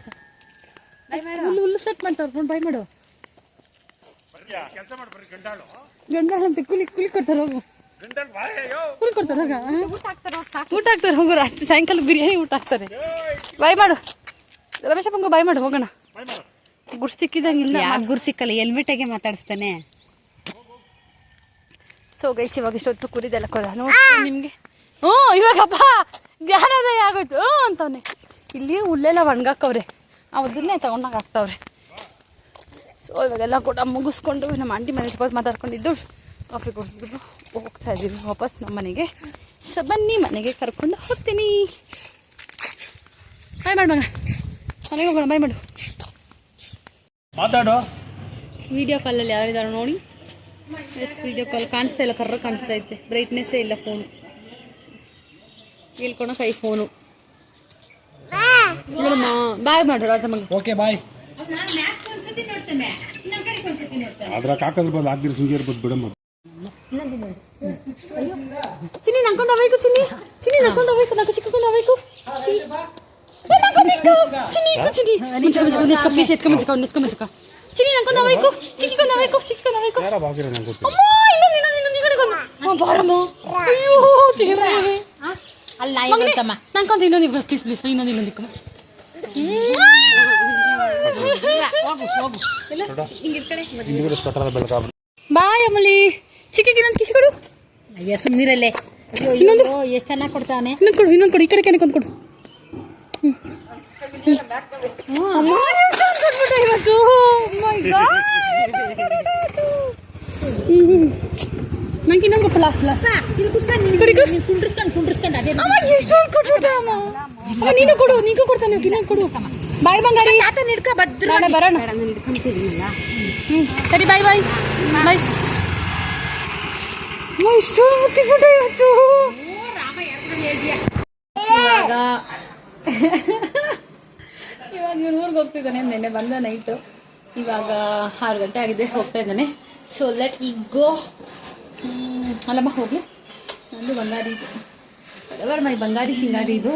ಹುಲ್ಲು ಹುಲ್ಲು ಸೆಟ್ ಮಾಡ್ತಾವ್ರು ನೋಡಿ. ಬಾಯ್ ಮಾಡು. ಗಂಡಾಳಂತೆ ಕೂಲಿ ಕೂಲಿ ಕೊಡ್ತಾರೆ ಹೋಗು, ಕೂಲಿ ಕೊಡ್ತಾರೆ ಹೋಗ. ಊಟ ಹಾಕ್ತಾರೆ ಹೋಗು, ರಾತ್ರಿ ಸಾಯಂಕಾಲ ಬಿರಿಯಾನಿ ಊಟ ಹಾಕ್ತಾರೆ. ಬಾಯ್ ಮಾಡು ರಮೇಶಪ್ಪಂಗ, ಬಾಯ್ ಮಾಡು ಹೋಗೋಣ. ಗುಡ್ ಸಿಕ್ಕಿದಂಗಿಲ್ಲ, ಗುರು ಸಿಕ್ಕಲ್ಲ, ಹೆಲ್ಮೆಟಾಗೆ ಮಾತಾಡಿಸ್ತಾನೆ. ಸೊ ಗೈಸ್, ಇವಾಗ ಇಷ್ಟೊತ್ತು ಕುರಿದೆಲ್ಲ ಕೊಡ ನೋಡಿ ನಿಮಗೆ. ಹ್ಞೂ ಇವಾಗಪ್ಪ ಜ್ಞಾನೋದಯ ಆಗೋಯ್ತು ಅಂತವನೆ. ಇಲ್ಲಿ ಹುಲ್ಲೆಲ್ಲ ಒಣಗಾಕವ್ರೆ, ಅವದನ್ನೇ ತಗೊಂಡಾಗ ಹಾಕ್ತಾವ್ರೆ. ಸೊ ಇವಾಗೆಲ್ಲ ಕೂಡ ಮುಗಿಸ್ಕೊಂಡು ನಮ್ಮ ಆಂಟಿ ಮನೆ ಸ್ವಲ್ಪ ಮಾತಾಡ್ಕೊಂಡಿದ್ದು, ಕಾಫಿ ಕುಡಿದ್ಬಿಟ್ಟು ಹೋಗ್ತಾ ಇದ್ದೀವಿ ವಾಪಸ್ ನಮ್ಮ ಮನೆಗೆ. ಸೊ ಬನ್ನಿ, ಮನೆಗೆ ಕರ್ಕೊಂಡು ಹೋಗ್ತೀನಿ. ಬಾಯ್ ಮಾಡು ಮಗ, ಮನೆಗೆ ಹೋಗೋಣ. ಬಾಯ್ ಮಾಡು. ಮಾತಾಡೋ. ವೀಡಿಯೋ ಕಾಲಲ್ಲಿ ಯಾರಿದ್ದಾರೆ ನೋಡಿ. ಎಸ್, ವೀಡಿಯೋ ಕಾಲ್ ಕಾಣಿಸ್ತಾ ಇಲ್ಲ, ಕರ್ರ ಕಾಣಿಸ್ತಾ ಐತೆ, ಬ್ರೈಟ್ನೆಸ್ಸೇ ಇಲ್ಲ ಫೋನು. ಹೇಳ್ಕೊಳಕ್ ಐಫೋನು. ನೋಡಮ್ಮ, ಬಾಯ್ ಮಾಡು ರಾಜಮ್ಮಂಗೆ. Okay bye. ಅದ್ರಾಗ ಹಾಕೋದ್ರ ಬದಲು ಹಾಕ್ದಿರಿ ಸುಂಗಿ ಇರ್ಬೋದು ಬಿಡಮ್ಮ. ಚಿನ್ನಿ ನನ್ಕೊಂಡು ಹೋಗ್ಬೇಕು, ಚಿನ್ನಿ ನನ್ಕೊಂಡು ಹೋಗ್ಬೇಕು, ನಾಲ್ಕು ಚಿಕ್ಕಕೊಂಡು ಹೋಗ್ಬೇಕು. ಪ್ಲೀಸ್ ಎತ್ಕೊಂಬ ಚಿನ್ನಿ ನನ್ಕೊಂಡು ಹೋಗ್ಬೇಕು, ಚಿಕ್ಕಿಕೊಂಡು ಹೋಗ್ಬೇಕು, ಚಿಕ್ಕಿಕೊಂಡು ಹೋಗ್ಬೇಕು. ಯಾರ ಬಾಗಿರ ನಂಗೆ ಗೊತ್ತಿಲ್ಲ. ಅಮ್ಮ ಇನ್ನೊಂದು ಕಡೆ ಬಾರಮ್ಮ. ಅಯ್ಯೋ ದೇವ್ರೇ, ಅಲ್ಲ ನನ್ಕೊಂತ ಇನ್ನೊಂದು ಪ್ಲೀಸ್ ಪ್ಲೀಸ್ ಇನ್ನೊಂದು ಇಕ್ಕಮ್ಮ. ಬಾಯ್ ಅಮಲಿ, ಚಿಕ್ಕಿಗೆ ಇನ್ನೊಂದು ಕಿಸಿ ಕೊಡು. ಅಯ್ಯ ಸುಮ್ಮನಿರಲ್ಲೇ, ಇನ್ನೊಂದು ಎಷ್ಟು ಚೆನ್ನಾಗಿ ಕೊಡ್ತಾನೆ. ಇನ್ನೊಂದು ಕೊಡು, ಈ ಕಡೆ ಕೆನಕೊಂದು ಕೊಡು. ಇವತ್ತು ನಂಗೆ ಇನ್ನೊಂದು ಗೊತ್ತ ಲಾಸ್ಟ್ ಕುಂಡ್ರಿಸ್ಕೊಂಡು ಅದೇ ನೀನು ಕೊಡು, ನೀನು ಕೊಡ್ತಾನೆ. ಇನ್ನೊಂದು ಕೊಡು. ಬಾಯ್ ಬಂಗಾರಿ, ಹಿಡ್ಕ ಭದ್ರ ಬರೋಣ. ಸರಿ ಬಾಯ್ ಬಾಯ್ ಬಾಯ್. ಇಷ್ಟು ಮುತ್ತಿಬಿಟ್ಟೆ ಇವತ್ತು. ಇವಾಗ ಇವ್ರು ಊರಿಗೆ ಹೋಗ್ತಿದ್ದಾನೆ. ನೆನ್ನೆ ಬಂದ ನೈಟು, ಇವಾಗ 6 ಗಂಟೆ ಆಗಿದೆ, ಹೋಗ್ತಾ ಇದ್ದಾನೆ. ಸೊ ಲೆಟ್ ಈ ಗೋ. ಅಲ್ಲಮ್ಮ ಹೋಗಿ, ನಂದು ಬಂಗಾರಿ ಇದು, ಮೈ ಬಂಗಾರಿ ಸಿಂಗಾರಿ ಇದು.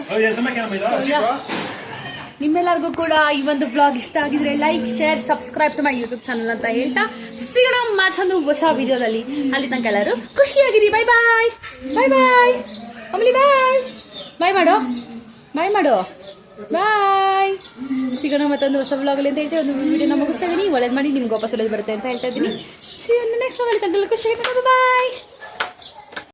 ನಿಮ್ಮೆಲ್ಲರಿಗೂ ಕೂಡ ಈ ಒಂದು ಬ್ಲಾಗ್ ಇಷ್ಟ ಆಗಿದ್ರೆ like, share, subscribe to my YouTube channel ಅಂತ ಹೇಳ್ತಾ ಸಿಗೋಣ ಮತ್ತೊಂದು ಹೊಸ ವಿಡಿಯೋದಲ್ಲಿ. ಅಲ್ಲಿ ತನಕ ಎಲ್ಲರೂ ಖುಷಿಯಾಗಿರಿ. ಬಾಯ್ ಬಾಯ್ ಬಾಯ್ ಬಾಯ್ ಅಮಲಿ, ಬಾಯ್ ಬಾಯ್ ಮಾಡೋ, ಬಾಯ್ ಮಾಡೋ, ಬಾಯ್. ಸಿಗೋಣ ಮತ್ತೊಂದು ಹೊಸ ಬ್ಲಾಗಲ್ಲಿ ಅಂತ ಹೇಳ್ತೀವಿ. ಒಂದು ವಿಡಿಯೋನ ಮುಗಿಸ್ತಾ ಇದ್ದೀನಿ. ಒಳ್ಳೇದು ಮಾಡಿ ನಿಮ್ಗೆ ವಾಪಸ್ ಒಳ್ಳೇದು ಬರುತ್ತೆ ಅಂತ ಹೇಳ್ತಾ ಇದ್ದೀನಿ. ಸಿ ನೆಕ್ಸ್ಟ್ ಬ್ಲಾಗಲ್ಲಿ ತನಕ ಖುಷಿಯಾಗಿ ಬಾಯ್.